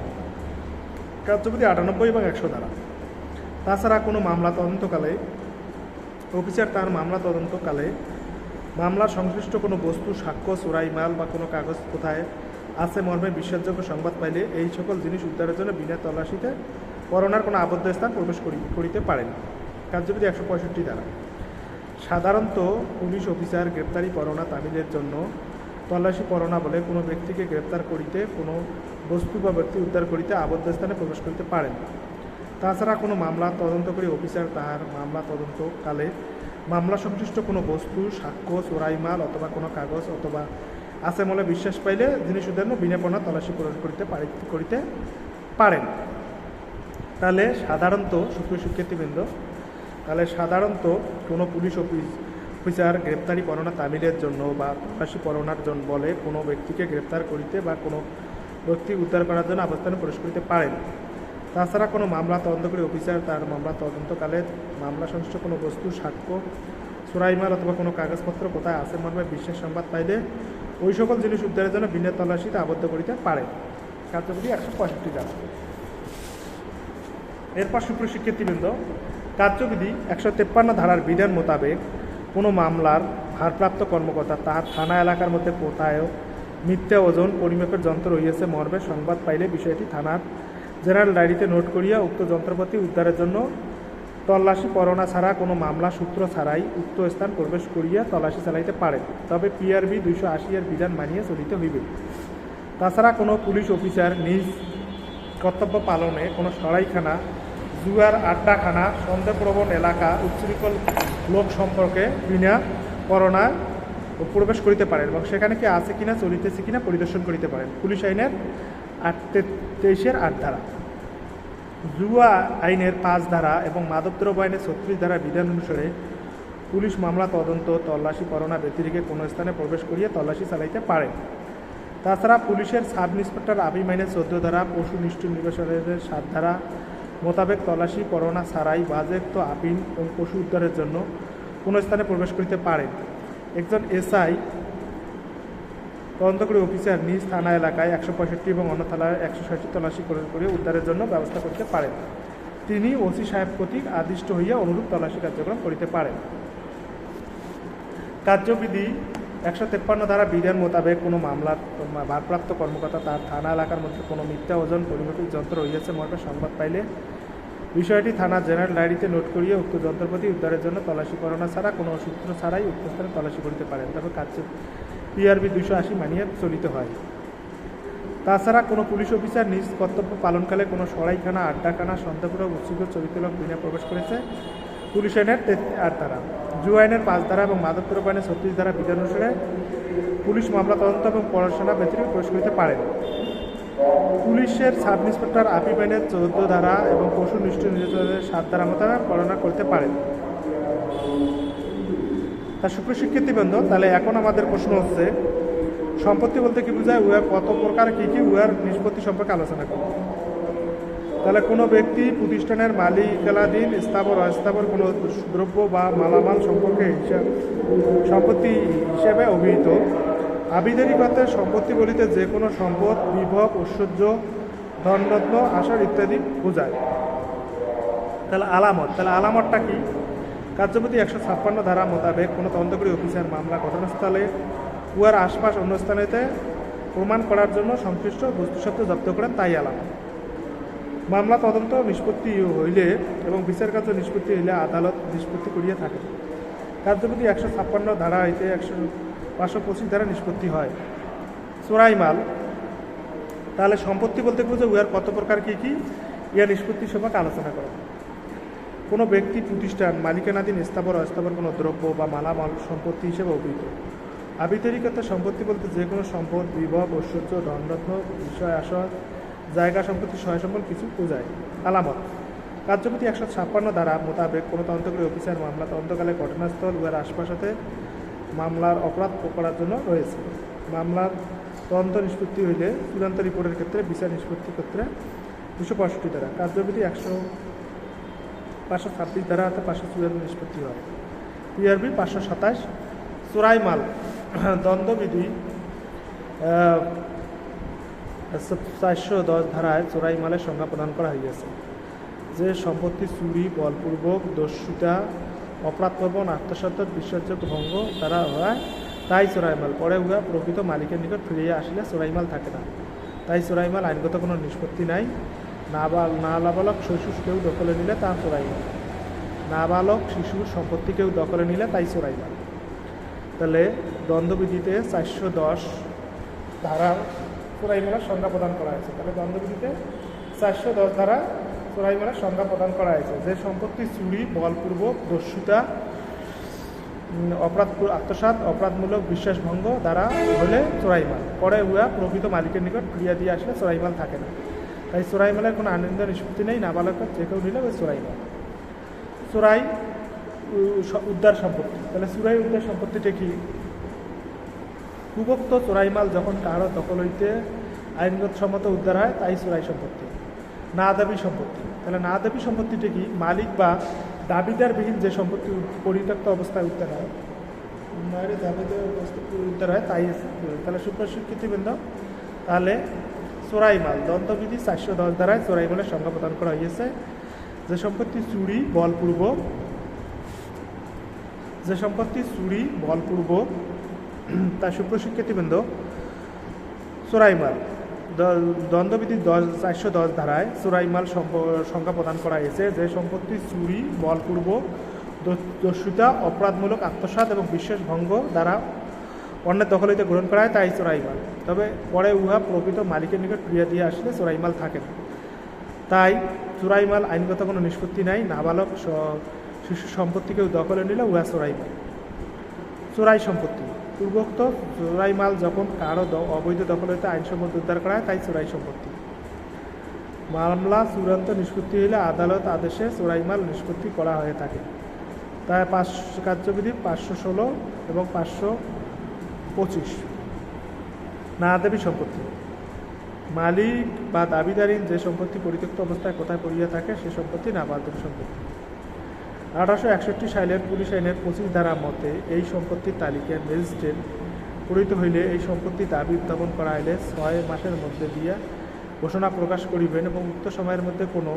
Speaker 1: কার্যবিধি 98 এবং 100 ধারা। তাছাড়া কোনো মামলা তদন্তকালে অফিসার তার মামলা তদন্তকালে মামলার সংশ্লিষ্ট কোনো বস্তু, সাক্ষ্য, চোরাই মাল বা কোনো কাগজ কোথায় আছে মর্মে বিশ্বাসযোগ্য সংবাদ পাইলে এই সকল জিনিস উদ্ধারের জন্য বিনা তল্লাশিতে পরোয়ানার কোনো আবদ্ধ স্থান প্রবেশ করিতে পারেন। কার্যবিধি 165 ধারা। সাধারণত পুলিশ অফিসার গ্রেপ্তারি পরোয়ানা তামিলের জন্য তল্লাশি পরোয়ানা বলে কোনো ব্যক্তিকে গ্রেপ্তার করিতে, কোনো বস্তু বা ব্যক্তি উদ্ধার করিতে আবদ্ধ স্থানে প্রবেশ করিতে পারেন। তাছাড়া কোনো মামলা তদন্তকারী অফিসার তাহার মামলা তদন্তকালে মামলা সংশ্লিষ্ট কোনো বস্তু, সাক্ষ্য, চোরাই মাল অথবা কোনো কাগজ অথবা আছে বলে বিশ্বাস পাইলে জিনিস উদ্ধার বিনা পরোয়ানা তল্লাশি প্রবেশ করিতে পারেন। তাহলে সাধারণত সুপ্রিয় শিক্ষার্থীবৃন্দ, সাধারণত কোনো পুলিশ অফিসার গ্রেপ্তারি পরোয়ানা তামিলের জন্য বা তল্লাশি পরোয়ানার জন্য বলে কোনো ব্যক্তিকে গ্রেপ্তার করিতে বা কোনো ব্যক্তি উদ্ধার করার জন্য আবস্থানে প্রবেশ করিতে পারেন। তাছাড়া কোনো মামলা তদন্তকারী অফিসার তার মামলা তদন্তকালে মামলা সংশ্লিষ্ট কোনো বস্তু, সাক্ষ্য, চোরাই মাল অথবা কোনো কাগজপত্র কোথায় আছে মর্মে বিশেষ সংবাদ পাইলে ওই সকল জিনিস উদ্ধারের জন্য বিনা তল্লাশিতে আবদ্ধ করিতে পারে। কার্যবিধি 165 ধারা। এরপর সুপ্রিয় শিক্ষার্থীবৃন্দ, কার্যবিধি 153 ধারার বিধান মোতাবেক কোনো মামলার ভারপ্রাপ্ত কর্মকর্তা তাহার থানা এলাকার মধ্যে কোথায়ও মিথ্যা ওজন পরিমাপের যন্ত্র রহিয়াছে মর্মে সংবাদ পাইলে বিষয়টি থানার জেনারেল ডায়েরিতে নোট করিয়া উক্ত যন্ত্রপাতি উদ্ধারের জন্য তল্লাশি পরোয়ানা ছাড়া কোনো মামলা সূত্র ছাড়াই উক্ত স্থান প্রবেশ করিয়া তল্লাশি চালাইতে পারে, তবে পিআরবি 280 এর বিধান মানিয়া চলিতে হইবে। তাছাড়া কোনো পুলিশ অফিসার নিজ কর্তব্য পালনে কোনো সরাইখানা, জুয়ার আড্ডাখানা, সন্দেহপ্রবণ এলাকা, উচ্ছৃঙ্খল লোক সম্পর্কে বিনা পরোয়ানায় প্রবেশ করিতে পারেন এবং সেখানে কি আছে কিনা, চলিতেছে কিনা পরিদর্শন করিতে পারেন। পুলিশ আইনের 23-8 ধারা, জুয়া আইনের 5 ধারা এবং মাদকদ্রব্য আইনের 36 ধারা বিধান অনুসারে পুলিশ মামলা তদন্ত তল্লাশি পরোয়ানা ব্যতিরেকে কোনো স্থানে প্রবেশ করিয়া তল্লাশি চালাইতে পারে। তাছাড়া পুলিশের সাব ইন্সপেক্টর আপিম আইনের 14 ধারা, পশু নিষ্ঠুর নির্বাচনের 7 ধারা মোতাবেক তল্লাশি পরোয়ানা ছাড়াই বাজেয়াপ্ত আপিম এবং পশু উদ্ধারের জন্য কোনো স্থানে প্রবেশ করিতে পারে। একজন এসআই তদন্তকারী অফিসার নিজ থানা এলাকায় 165 এবং অন্য থানায় 160 তল্লাশি করে উদ্ধারের জন্য ব্যবস্থা করিতে পারেন। তিনি ওসি সাহেব কর্তৃক আদিষ্ট হইয়া অনুরূপ তল্লাশি কার্যক্রম করিতে পারেন। কার্যবিধি 153 ধারা বিধান মোতাবেক কোনো মামলার ভারপ্রাপ্ত কর্মকর্তা তার থানা এলাকার মধ্যে কোনো মিথ্যা ওজন পরিমাপিক যন্ত্র রহিয়াছে মর্মে সংবাদ পাইলে বিষয়টি থানা জেনারেল ডায়েরিতে নোট করিয়া উক্ত যন্ত্রপাতি উদ্ধারের জন্য তল্লাশি পরোয়ানা ছাড়া কোনো সূত্র ছাড়াই উক্ত স্থানে তল্লাশি করিতে পারেন, তবে কার্য পিআরবি 280 মানিয়ে চলিতে হয়। তাছাড়া কোনো পুলিশ অফিসার নিজ কর্তব্য পালনকালে কোনো সরাইখানা, আড্ডাখানা, সন্দেহপূর্ণ উচ্ছৃঙ্খল চরিত্র লোক বিনা প্রবেশ করেছে পুলিশ আইনের 8 ধারা, জুয়া আইনের 5 ধারা এবং মাদকদ্রব্য আইনের 36 ধারা বিধান অনুসারে পুলিশ মামলা তদন্ত এবং পড়াশোনা ব্যতিরেকে প্রবেশ করিতে পারেন। পুলিশের সাব ইন্সপেক্টর আপিম আইনের 14 ধারা এবং পশু নিষ্ঠুর নির্যাতনের 7 ধারা মোতাবেক পড়াশোনা করতে পারেন। তা সুপ্রিয় শিক্ষার্থীবৃন্দ, তাহলে এখন আমাদের প্রশ্ন হচ্ছে সম্পত্তি বলতে কি বোঝায়, উহার কত প্রকার, কী কী, উহার নিষ্পত্তি সম্পর্কে আলোচনা করি। তাহলে কোনো ব্যক্তি প্রতিষ্ঠানের মালিকানাধীন স্থাবর অস্থাবর কোনো দ্রব্য বা মালামাল সম্পর্কে সম্পত্তি হিসেবে অভিহিত। আবিধানিক অর্থে সম্পত্তি বলিতে যে কোনো সম্পদ, বিভব, ঐশ্বর্য, ধনরত্ন, আসর ইত্যাদি বোঝায়। তাহলে আলামতটা কি? কার্যবিধি 156 ধারা মোতাবেক কোনো তদন্তকারী অফিসার মামলা ঘটনাস্থলে উহার আশপাশ অন্য স্থানেতে প্রমাণ করার জন্য সংশ্লিষ্ট বস্তুসত্ত্ব জব্দ করেন, তাই আলামত। মামলা তদন্ত নিষ্পত্তি হইলে এবং বিচার কার্য নিষ্পত্তি হইলে আদালত নিষ্পত্তি করিয়া থাকে। কার্যবিধি 156 ধারা হইতে 525 ধারা নিষ্পত্তি হয়। চোরাই মাল, তাহলে সম্পত্তি বলতে বুঝে উহার কত প্রকার কী কী, ইয়া নিষ্পত্তি সম্পর্কে আলোচনা করা। কোনো ব্যক্তি প্রতিষ্ঠান মালিকানাধীন স্থাবর অস্থাবর কোনো দ্রব্য বা মালামাল সম্পত্তি হিসেবে অভিহিত। আবিতরিকতা সম্পত্তি বলতে যে কোনো সম্পদ, বিভব, ঐশ্বর্য, ধনরত্ন, বিষয় আসর, জায়গা সম্পত্তি, সহায় সম্পদ কিছু বোঝায়। আলামত, কার্যবিধি 156 ধারা মোতাবেক কোনো তদন্তকারী অফিসার মামলা তদন্তকালে ঘটনাস্থল উহার আশপাশে মামলার অপরাধ করার জন্য রয়েছে। মামলার তদন্ত নিষ্পত্তি হইলে চূড়ান্ত রিপোর্টের ক্ষেত্রে বিচার নিষ্পত্তি ক্ষেত্রে 265 ধারা, কার্যবিধি 526 ধারা অর্থাৎ 554 নিষ্পত্তি হয়। পিআরবি 527। চোরাই মাল দ্বন্দ্ববিধি 410 ধারায় চোরাই মালের সংজ্ঞা প্রদান করা হইয়াছে। যে সম্পত্তি চুরি, বলপূর্বক, দস্যুতা, অপরাধপ্রবণ, আত্মসাৎ, বিশ্বাসযোগ্য ভঙ্গ দ্বারা হয় তাই চোরাই মাল। পরে উহা প্রকৃত মালিকের নিকট ফিরিয়ে আসলে চোরাই মাল থাকে না, তাই চোরাই মাল আইনগত কোনো নিষ্পত্তি নাই। নাবালক শিশু কেউ দখলে নিলে তা চোরাই মাল। নাবালক শিশুর সম্পত্তি কেউ দখলে নিলে তাই চোরাই মাল। তাহলে দ্বন্দ্ববিধিতে 410 ধারার চোরাই মালের সংজ্ঞা প্রদান করা হয়েছে। তাহলে দ্বন্দ্ববিধিতে 410 ধারা চোরাই মালের সংজ্ঞা প্রদান করা হয়েছে। যে সম্পত্তি চুরি, বলপূর্বক, দস্যুতা, অপরাধ, আত্মসাৎ, অপরাধমূলক বিশ্বাসভঙ্গ দ্বারা হলে চোরাই মাল। পরে উহা প্রকৃত মালিকের নিকট ফিরিয়ে দিয়ে আসলে চোরাই মাল থাকে না, তাই চোরাই মালের কোনো আনন্দ নিষ্পত্তি নেই। নাবালক যে কেউ নিলে ওই চোরাই মাল। চোরাই উদ্ধার সম্পত্তি, তাহলে চোরাই উদ্ধার সম্পত্তিটা কি? পূর্বোক্ত চোরাই মাল যখন কারো দখল হইতে আইনগত সম্মত উদ্ধার হয় তাই চোরাই সম্পত্তি। না দাবি সম্পত্তি, তাহলে না দাবি সম্পত্তিটা কি? মালিক বা দাবিদারবিহীন যে সম্পত্তি পরিত্যক্ত অবস্থায় উদ্ধার হয়, উদ্ধার হয় তাই। তাহলে সুপ্রশিক্ষিতবৃন্দ, তাহলে চোরাই মাল দ্বন্দ্ববিধি 410 ধারায় চোরাই মালের সংজ্ঞা প্রদান করা হয়েছে। যে সম্পত্তি চুরি, বলপূর্বক, তার সুপ্রশিক্ষিতবৃন্দ চোরাই মাল দ্বন্দ্ববিধি 410 ধারায় চোরাই মাল সংজ্ঞা প্রদান করা হয়েছে। যে সম্পত্তি চুরি, বলপূর্বক, দস্যুতা, অপরাধমূলক, আত্মসাৎ এবং বিশ্বাসভঙ্গ দ্বারা অন্যের দখল হইতে গ্রহণ করা হয় তাই চোরাই মাল। তবে পরে উহা প্রকৃত মালিকের নিকট ফিরিয়ে দিয়ে আসলে চোরাই মাল থাকে না, তাই চোরাই মাল আইনগত কোনো নিষ্পত্তি নাই। নাবালক শিশু সম্পত্তি কেউ দখলে নিলে উহা চোরাই মাল। চোরাই সম্পত্তি, পূর্বোক্ত চোরাই মাল যখন কারো অবৈধ দখল হইতে আইনসম্মত উদ্ধার করা হয় তাই চোরাই সম্পত্তি। মামলা চূড়ান্ত নিষ্পত্তি হইলে আদালত আদেশে চোরাই মাল নিষ্পত্তি করা হয়ে থাকে। তাই কার্যবিধি 516 এবং 525। না দাবি সম্পত্তি, মালিক বা দাবিদারীন যে সম্পত্তি পরিত্যক্ত অবস্থায় কোথায় পড়িয়া থাকে সে সম্পত্তি না দাবি সম্পত্তি। 1861 সালের পুলিশ আইনের 25 ধারা মতে এই সম্পত্তির তালিকায় ম্যাজিস্ট্রেট প্রণীত হইলে এই সম্পত্তি দাবি উত্থাপন করা হইলে 6 মাসের মধ্যে দিয়া ঘোষণা প্রকাশ করিবেন এবং উক্ত সময়ের মধ্যে কোনো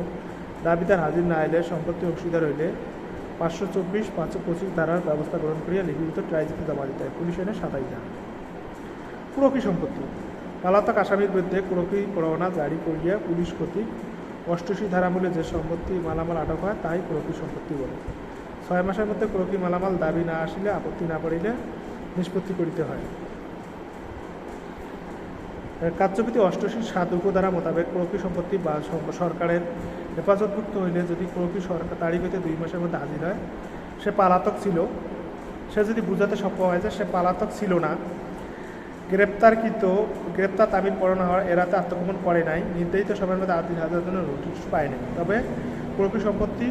Speaker 1: দাবিদার হাজির না হইলে সম্পত্তি অংশীদার হইলে 524, 525 ধারার ব্যবস্থা গ্রহণ করিয়া লিখিত ট্রাইজকে জমা দিতে হয়। পুলিশ আইনের 27 ধারা। কুরকি সম্পত্তি, পলাতক আসামির বিরুদ্ধে কুরকি পরোয়ানা জারি করিয়া পুলিশ কর্তৃক 88 ধারা মূলে যে সম্পত্তি মালামাল আটক হয় তাই কুরকি সম্পত্তি বলে। 6 মাসের মধ্যে কুরকি মালামাল দাবি না আসিলে, আপত্তি না পড়িলে নিষ্পত্তি করিতে হয়। কার্যবিধি 88(7) উপধারা মোতাবেক কুরকি সম্পত্তি বা সরকারের হেফাজতভুক্ত হইলে যদি কুরকি সরকার তারিখ হইতে 2 মাসের মধ্যে হাজির হয়, সে পালাতক ছিল, সে যদি বুঝাতে সক্ষম হয় যে সে পালাতক ছিল না, গ্রেপ্তার তামিল পড়ানো হওয়ার এরাতে আত্মগোপন করে নাই, নির্ধারিত সময়ের মধ্যে হাজার জন্য নোটিশ পায়নি, তবে কুরকি সম্পত্তি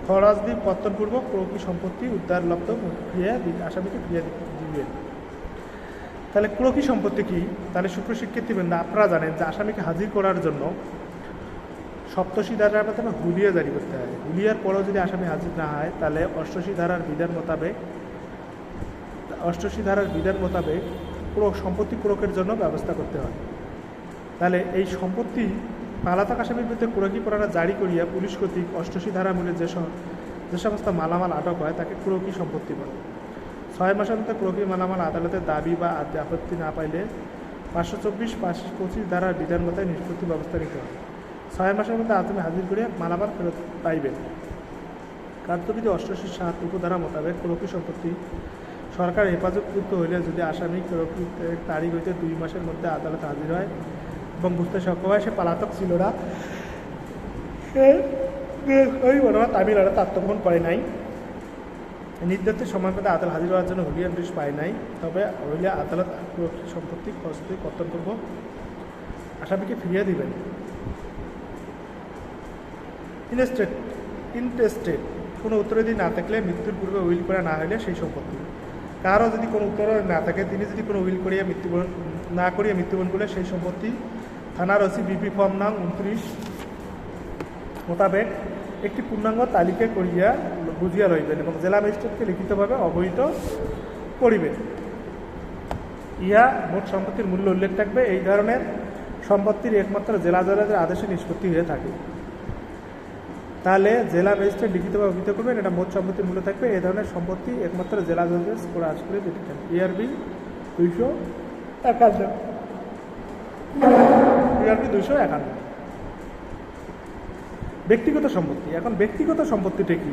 Speaker 1: খরাজদি পত্তনপূর্বক কুরকি সম্পত্তি উদ্ধার লব্ধ আসামিকে ফিরিয়ে দিবে। তাহলে কুরকি সম্পত্তি কি? তাহলে সুপ্রশিক্ষিতবৃন্দ, আপনারা জানেন যে আসামিকে হাজির করার জন্য 87 ধারার মাধ্যমে হুলিয়া জারি করতে হয়। হুলিয়ার পরেও যদি আসামি হাজির না হয় তাহলে 88 ধারার বিধান মোতাবেক সম্পত্তি কুরকের জন্য ব্যবস্থা করতে হয়। তাহলে এই সম্পত্তি পালাতক আসামির বিরুদ্ধে কুরকি পরোয়ানা জারি করিয়া পুলিশ কর্তৃক 88 ধারা মূলে যে সমস্ত মালামাল আটক হয় তাকে কুরকি সম্পত্তি বলে। 6 মাসের মধ্যে কুরকি মালামাল আদালতের দাবি বা আপত্তি না পাইলে 524, 525 ধারার বিধান মতে নিষ্পত্তি ব্যবস্থা নিতে হয়। 6 মাসের মধ্যে আসামি হাজির করিয়া মালামাল ফেরত পাইবেন। কার্যবিধি 88(7) উপধারা মোতাবেক প্রকৃত সম্পত্তি সরকার হেফাজতকৃত হইলে যদি আসামি প্রকৃত তারিখ হইতে 2 মাসের মধ্যে আদালতে হাজির হয় এবং বুঝতে সক্ষম হয় সে পলাতক ছিল না, ওই ঘটনা তামিল আদালত আত্মগোপন করে নাই, নির্ধারিত সময় মধ্যে আদালত হাজির হওয়ার জন্য হুলিয়া নোটিশ পায় নাই, তবে হইলে আদালত প্রকৃত সম্পত্তি খরচ কর্তনপূর্বক আসামিকে ফিরিয়ে দিবেন। ইনটেস্টেড কোনো উত্তরাধিকারী না থাকলে মৃত্যুর পূর্বে উইল করা না হলে সেই সম্পত্তি কারও যদি কোনো উত্তরাধিকারী না থাকে তিনি যদি কোনো উইল করিয়া মৃত্যুবরণ না করিয়া মৃত্যুবরণ করলে সেই সম্পত্তি থানার ওসি বিপি ফর্ম নং 29 মোতাবেক একটি পূর্ণাঙ্গ তালিকা করিয়া বুঝিয়া লইবেন এবং জেলা ম্যাজিস্ট্রেটকে লিখিতভাবে অবহিত করিবেন। ইহা মোট সম্পত্তির মূল্য উল্লেখ থাকবে। এই ধরনের সম্পত্তির একমাত্র জেলা জজের আদেশে নিষ্পত্তি হয়ে থাকে। তাহলে জেলা ম্যাজিস্ট্রেট লিখিতভাবে অবহিত করবেন, এটা মোট সম্পত্তির মূল্য থাকবে। এই ধরনের সম্পত্তি একমাত্র জেলা জজের করে আজ করে যেতে চান। ERB 251। ব্যক্তিগত সম্পত্তি। এখন ব্যক্তিগত সম্পত্তিটা কি?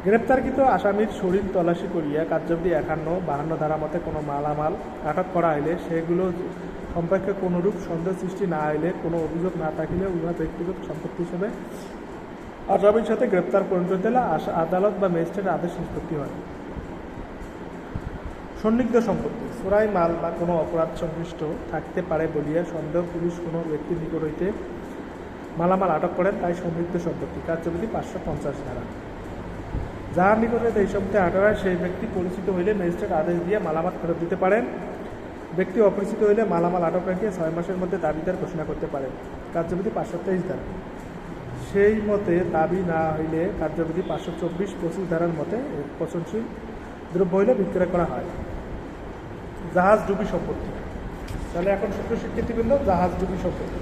Speaker 1: গ্রেপ্তারকৃত আসামির শরীর তল্লাশি করিয়া কার্যবিধি 51-52 ধারা মতে কোনো মালামাল আটক করা হইলে সেগুলো সম্পর্কে কোনোরূপ সন্দেহ সৃষ্টি না হইলে, কোনো অভিযোগ না থাকিলে উহা ব্যক্তিগত সম্পত্তি হিসেবে আসামির সাথে গ্রেপ্তার পর্যন্ত দিলে আদালত বা ম্যাজিস্ট্রেটের আদেশ নিষ্পত্তি হয়। সন্নিগ্ধ সম্পত্তি। চোরাই মাল বা কোনো অপরাধ সংশ্লিষ্ট থাকতে পারে বলিয়া সন্দেহ পুলিশ কোনো ব্যক্তির নিকট হইতে মালামাল আটক করেন, তাই সন্নিগ্ধ সম্পত্তি। কার্যবিধি 550 ধারা। যাহার নিকটে এই সম্পত্তি আটক হয় সেই ব্যক্তি পরিচিত হইলে ম্যাজিস্ট্রেট আদেশ দিয়ে মালামাল ফেরত দিতে পারেন। ব্যক্তি অপরিচিত হইলে মালামাল আটক রেখে 6 মাসের মধ্যে দাবিদার ঘোষণা করতে পারেন। কার্যবিধি 523 ধারা। সেই মতে দাবি না হইলে কার্যবিধি 524-25 ধারার মতে পচনশীল দ্রব্য হইলে বিক্রয় করা হয়। জাহাজ ডুবি সম্পত্তি। তাহলে এখন সুপ্রিয় শিক্ষার্থীবৃন্দ, জাহাজ ডুবি সম্পত্তি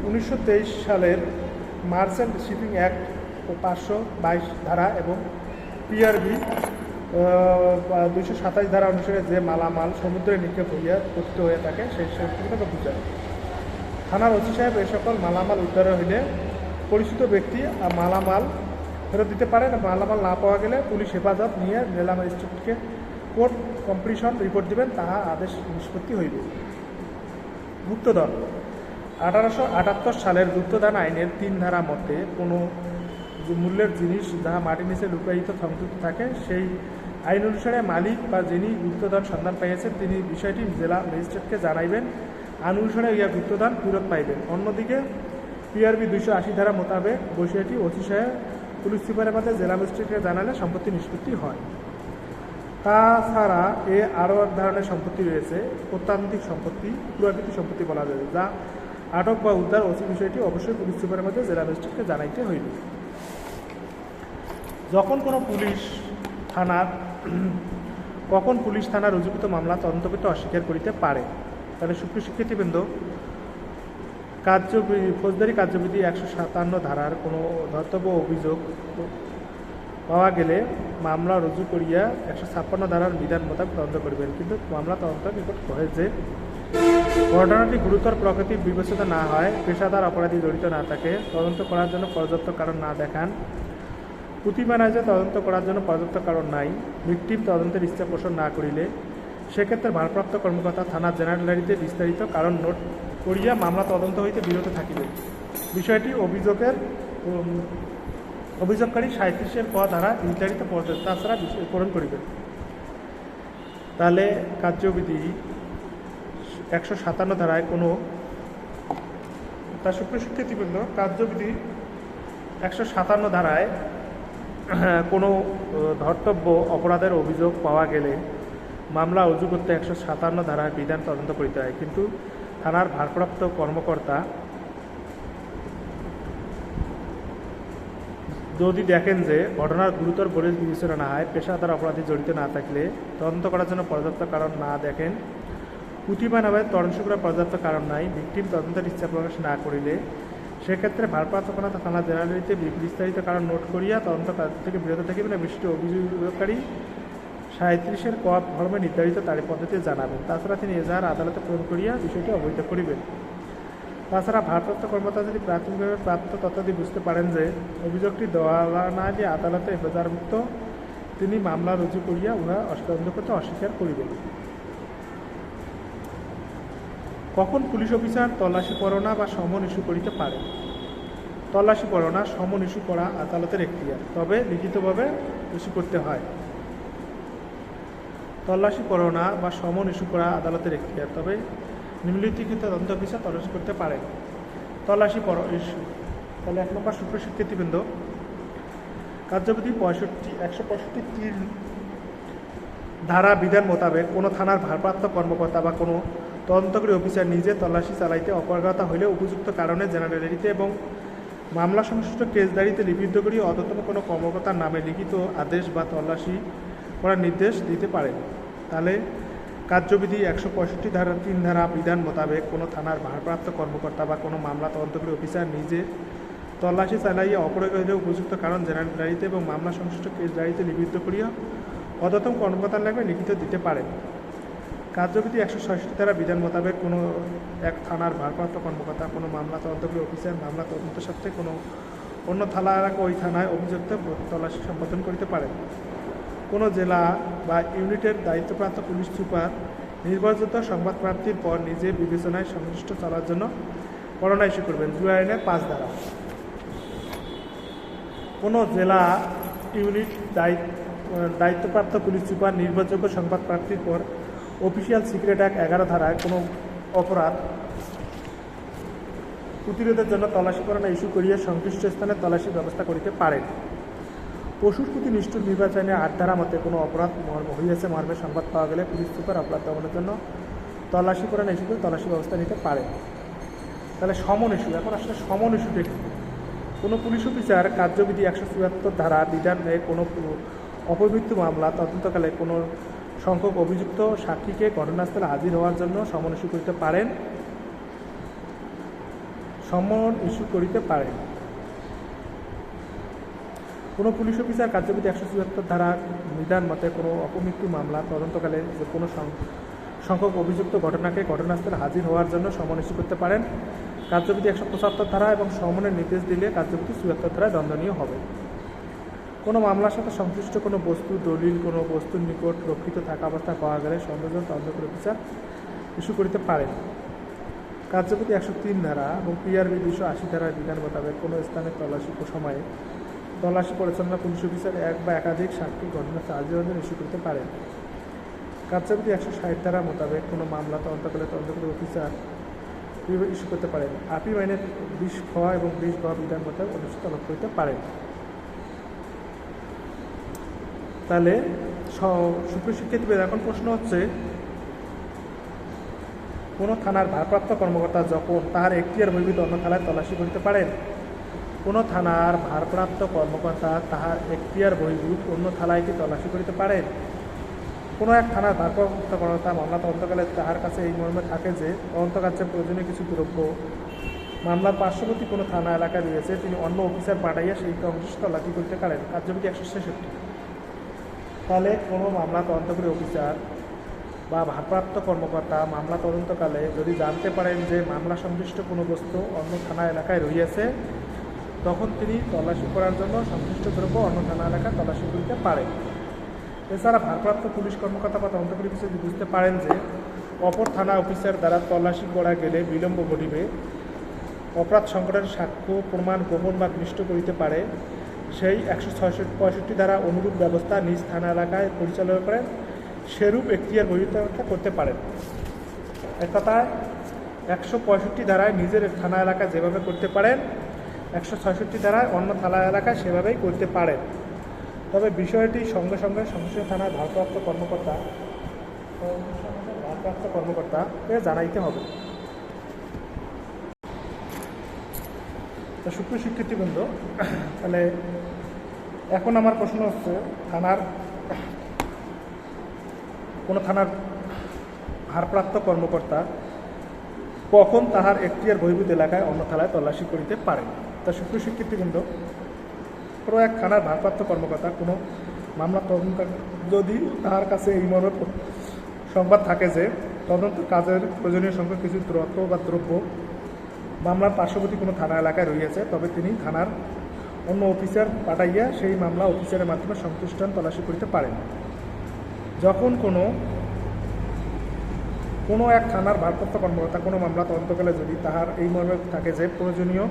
Speaker 1: 1923 সালের মার্চেন্ট শিপিং অ্যাক্ট 522 ধারা এবং PRB 227 ধারা অনুসারে যে মালামাল সমুদ্রে নিক্ষেপ হইয়া পতিত হয়ে থাকে সেই সম্পত্তিকে বোঝায়। থানার ওসি সাহেব এ সকল মালামাল উদ্ধার হইলে পরিচিত ব্যক্তি মালামাল ফেরত দিতে পারেন। মালামাল না পাওয়া গেলে পুলিশ হেফাজত নিয়ে জেলা ম্যাজিস্ট্রেটকে কোর্ট কমপ্লিশন রিপোর্ট দিবেন, তাহা আদেশ নিষ্পত্তি হইবে। গুপ্তধন। 1878 সালের গুপ্তধন আইনের 3 ধারা মতে কোনো মূল্যের জিনিস যাহা মাটির নিচে লুকায়িত সংযুক্ত থাকে সেই আইন অনুসারে মালিক বা যিনি গুপ্তধন সন্ধান পাইয়াছেন তিনি বিষয়টি জেলা ম্যাজিস্ট্রেটকে জানাইবেন। আইন অনুসারে ইয়া গুপ্তধন ফেরত পাইবেন। অন্যদিকে PRB 280 ধারা মোতাবেক বিষয়টি ওসি সাহেব পুলিশ সুপারের মধ্যে জেলা ম্যাজিস্ট্রেটকে জানালে সম্পত্তি নিষ্পত্তি হয়। তাছাড়া আরও এক ধরনের সম্পত্তি রয়েছে, প্রত্যান্তিক সম্পত্তি, পুরাকৃতিক সম্পত্তি বলা যায়, যা আটক বা উদ্ধার ওসি বিষয়টি অবশ্যই পুলিশ সুপারের মধ্যে জেলা ম্যাজিস্ট্রেটকে জানাইতে হইবে। কখন পুলিশ থানার রুজুকৃত মামলা তদন্ত করতে অস্বীকার করিতে পারে? তাহলে সুপ্রিয় শিক্ষার্থীবৃন্দ, ফৌজদারি কার্যবিধি 157 ধারার কোনো ধর্তব্য অভিযোগ পাওয়া গেলে মামলা রুজু করিয়া 156 ধারার বিধান মোতাবেক তদন্ত করিবেন। কিন্তু মামলা তদন্ত নিকট কহে যে ঘটনাটি গুরুতর প্রকৃতির বিবেচনা না হয়, পেশাদার অপরাধী জড়িত না থাকে, তদন্ত করার জন্য পর্যাপ্ত কারণ না দেখান, প্রতিমানায় যে তদন্ত করার জন্য পর্যাপ্ত কারণ নাই, ভিকটিম তদন্তের ইচ্ছা পোষণ না করিলে সেক্ষেত্রে ভারপ্রাপ্ত কর্মকর্তা থানা জেনারেল ডায়েরিতে বিস্তারিত কারণ নোট করিয়া মামলা তদন্ত হইতে বিরত থাকিবে। বিষয়টি অভিযোগকারী 37-এর ক ধারা নির্ধারিত পর্যায়ে তাছাড়া বিষয় পূরণ করিবে। তাহলে কার্যবিধি 157 ধারায় কোনো তার সুপ্রিয় শিক্ষার্থীবৃন্দ, কার্যবিধি 157 ধারায় কোনো ধর্তব্য অপরাধের অভিযোগ পাওয়া গেলে মামলা রুজু করতে 157 ধারায় বিধান তদন্ত করিতে হয়। কিন্তু থানার ভারপ্রাপ্ত কর্মকর্তা যদি দেখেন যে ঘটনার গুরুতর বলে বিবেচনা না হয়, পেশাদার অপরাধী জড়িত না থাকলে, তদন্ত করার জন্য পর্যাপ্ত কারণ না দেখেন, প্রতিমান হবে তদন্ত করার পর্যাপ্ত কারণ নাই, ভিকটিম তদন্তের ইচ্ছা প্রকাশ না করিলে সেক্ষেত্রে ভারপ্রাপ্ত থানা জেনারেলিতে বিস্তারিত কারণ নোট করিয়া তদন্ত কাজ থেকে বিরত থাকিবেন। বিশিষ্ট অভিযোগকারী 37-এর ক ফর্মে নির্ধারিত তারিখ পদ্ধতি জানাবেন। তাছাড়া তিনি এজাহার আদালতে প্রদান করিয়া বিষয়টি অবহিত করিবেন। তাছাড়া ভারপ্রাপ্ত কর্মকর্তা যদি প্রাথমিকভাবে প্রাপ্ত তথ্যাদি বুঝতে পারেন যে অভিযোগটি দেওয়া না যে আদালতে এফআইআরভুক্ত, তিনি মামলা রুজু করিয়া উহা তদন্ত করতে অস্বীকার করিবেন। কখন পুলিশ অফিসার তল্লাশি পরোয়ানা বা সমন ইস্যু করিতে পারে? তল্লাশি পরোয়ানা সমন ইস্যু করা আদালতের এখতিয়ার, তবে লিখিতভাবে ইস্যু করতে হয়। তল্লাশি পরোয়ানা বা সমন ইস্যু করা আদালতের এখতিয়ার, তবে নিম্নলিখিত তদন্ত অফিসার তল্লাশি করতে পারেন। তল্লাশি ইস্যু, তাহলে 1 নম্বর সুপ্রিয় শিক্ষার্থীবৃন্দ, কার্যবিধি 165 ধারা বিধান মোতাবেক কোনো থানার ভারপ্রাপ্ত কর্মকর্তা বা কোনো তদন্তকারী অফিসার নিজে তল্লাশি চালাইতে অপারগতা হইলে উপযুক্ত কারণে জেনারেলিতে এবং মামলা সংশ্লিষ্ট কেসদারিতে লিপিবদ্ধ করি অন্যতম কোনো কর্মকর্তার নামে লিখিত আদেশ বা তল্লাশি করার নির্দেশ দিতে পারেন। তাহলে কার্যবিধি 165 ধারা 3 ধারা বিধান মোতাবেক কোনো থানার ভারপ্রাপ্ত কর্মকর্তা বা কোনো মামলা তদন্তকারী অফিসার নিজে তল্লাশি চালাইয়া অপরাধ হইলে উপযুক্ত কারণ জেনারেল ডায়েরিতে এবং মামলা সংশ্লিষ্ট কেস ডায়েরিতে লিপিবদ্ধ করিয়া অন্যতম কর্মকর্তার নামে লিখিত দিতে পারেন। কার্যবিধি 166 ধারা বিধান মোতাবেক কোনো এক থানার ভারপ্রাপ্ত কর্মকর্তা কোনো মামলা তদন্তকারী অফিসার মামলা তদন্তের সাথে কোনো অন্য থানা এলাকা ওই থানায় অভিযুক্ত তল্লাশি সম্পাদন করিতে পারেন। কোনো জেলা বা ইউনিটের দায়িত্বপ্রাপ্ত পুলিশ সুপার নির্ভরযোগ্য সংবাদ প্রাপ্তির পর নিজে বিবেচনায় সংশ্লিষ্ট চলার জন্য পরোয়ানা ইস্যু করবেন। জুয়া আইনের 5 ধারা। কোনো জেলা ইউনিট দায়িত্বপ্রাপ্ত পুলিশ সুপার নির্ভরযোগ্য সংবাদ প্রাপ্তির পর অফিসিয়াল সিক্রেট অ্যাক্ট 11 ধারায় কোনো অপরাধ প্রতিরোধের জন্য তল্লাশি পরোয়ানা ইস্যু করিয়া সংশ্লিষ্ট স্থানে তল্লাশি ব্যবস্থা করিতে পারেন। পশুর প্রতি নিষ্ঠুর নির্বাচনে 8 ধারা মতে কোনো অপরাধ হইয়াছে মর্মে সংবাদ পাওয়া গেলে পুলিশ সুপার অপরাধ দমনের জন্য তল্লাশি পরোয়ানা ইস্যু করে তল্লাশি ব্যবস্থা নিতে পারে। তাহলে সমন ইস্যু, এখন আসলে সমন ইস্যুটা কি? কোনো পুলিশ অফিসার কার্যবিধি 174 ধারা বিধানে কোনো অপমৃত্যু মামলা তদন্তকালে কোনো সংখ্যক অভিযুক্ত সাক্ষীকে ঘটনাস্থলে হাজির হওয়ার জন্য সমন ইস্যু করিতে পারেন। সমন ইস্যু করিতে পারেন। কোনো পুলিশ অফিসার কার্যবিধি 174 ধারা বিধান মতে কোনো অপমৃত্যু মামলা তদন্তকালে যে কোনো সংখ্যক অভিযুক্ত ঘটনাকে ঘটনাস্থলে হাজির হওয়ার জন্য সমন ইস্যু করতে পারেন। কার্যবিধি 175 ধারা এবং সমনের নির্দেশ দিলে কার্যবিধি 74 ধারায় দণ্ডনীয় হবে। কোনো মামলার সাথে সংশ্লিষ্ট কোনো বস্তু দলিল কোনো বস্তুর নিকট রক্ষিত থাকা অবস্থা পাওয়া গেলে সন্দেহজন তদন্তকারী অফিসার ইস্যু করিতে পারেন। কার্যবিধি 103 ধারা এবং পিআরবি 280 ধারার বিধান মোতাবেক কোনো স্থানে তল্লাশি সময়ে তল্লাশি পরিচালনা পুলিশ অফিসার এক বা একাধিক সাক্ষী ঘটনাস্থলে হাজির হওয়ার জন্য ইস্যু করতে পারেন। কার্যবিধি 160 ধারা মোতাবেক কোনো মামলা তদন্তকালে তদন্তকারী অফিসার ইস্যু করতে পারেন। আপিল আইনের 20 খ এবং 20 গ বিধান মোতাবেক অনুষ্ঠিত তলব করতে পারেন। তাহলে সুপ্রিয় শিক্ষার্থীদের এখন প্রশ্ন হচ্ছে, কোনো থানার ভারপ্রাপ্ত কর্মকর্তা যখন তাহার এখতিয়ার বহির্ভূত অন্য থানায় তল্লাশি করিতে পারেন? কোনো থানার ভারপ্রাপ্ত কর্মকর্তা তাহার এখতিয়ার বহির্ভূত অন্য থানায় কি তল্লাশি করিতে পারেন? কোনো এক থানার ভারপ্রাপ্ত কর্মকর্তা মামলা তদন্তকালে তাহার কাছে এই মর্মে থাকে যে তদন্ত কার্যে প্রয়োজনীয় কিছু দ্রব্য মামলার পার্শ্ববর্তী কোনো থানা এলাকায় রয়েছে, তিনি অন্য অফিসার পাঠাইয়া সেই অংশ তল্লাশি করিতে পারেন। কার্যবিধি 166। তাহলে কোনো মামলা তদন্তকারী অফিসার বা ভারপ্রাপ্ত কর্মকর্তা মামলা তদন্তকালে যদি জানতে পারেন যে মামলা সংশ্লিষ্ট কোনো বস্তু অন্য থানা এলাকায় রহিয়াছে, তখন তিনি তল্লাশি করার জন্য সংশ্লিষ্ট দ্রব্য অন্য থানা এলাকায় তল্লাশি করিতে পারেন। এছাড়া ভারপ্রাপ্ত পুলিশ কর্মকর্তা বা তদন্তকারী অফিসার যদি বুঝতে পারেন যে অপর থানা অফিসার দ্বারা তল্লাশি করা গেলে বিলম্ব ঘটিবে, অপরাধ সংগঠনের সাক্ষ্য প্রমাণ গোপন বা ঘনিষ্ঠ করিতে পারে, সেই 165 ধারা অনুরূপ ব্যবস্থা নিজ থানা এলাকায় পরিচালনা করেন, সেরূপ এখতিয়ার বহির্ভূত করতে পারেন। এক কথায় 165 ধারায় নিজের থানা এলাকায় যেভাবে করতে পারেন, 166 ধারায় অন্য থানা এলাকায় সেভাবেই করতে পারেন। তবে বিষয়টি সঙ্গে সঙ্গে সংশ্লিষ্ট থানার ভারপ্রাপ্ত কর্মকর্তাকে জানাইতে হবে। তো সুপ্রিয় শিক্ষার্থীবৃন্দ, তাহলে এখন আমার প্রশ্ন হচ্ছে, কোনো থানার ভারপ্রাপ্ত কর্মকর্তা কখন তাহার এখতিয়ার বহির্ভূত এলাকায় অন্য থানায় তল্লাশি করিতে পারেন? তা সুপ্রিয় শিক্ষার্থীবৃন্দ, কোনো এক থানার ভারপ্রাপ্ত কর্মকর্তা কোনো মামলা তদন্ত যদি তাহার কাছে এই মর্মে সংবাদ থাকে যে তদন্ত কাজের প্রয়োজনীয় সংখ্যক কিছু তথ্য বা দ্রব্য মামলার পার্শ্ববর্তী কোনো থানা এলাকায় রয়েছে, তবে তিনি থানার অন্য অফিসার পাঠাইয়া সেই মামলা অফিসারের মাধ্যমে সংশ্লিষ্ট তল্লাশি করিতে পারেন। যখন কোনো এক থানার ভারপ্রাপ্ত কর্মকর্তা কোনো মামলা তদন্তকালে যদি তাহার এই মর্মে থাকে যে প্রয়োজনীয়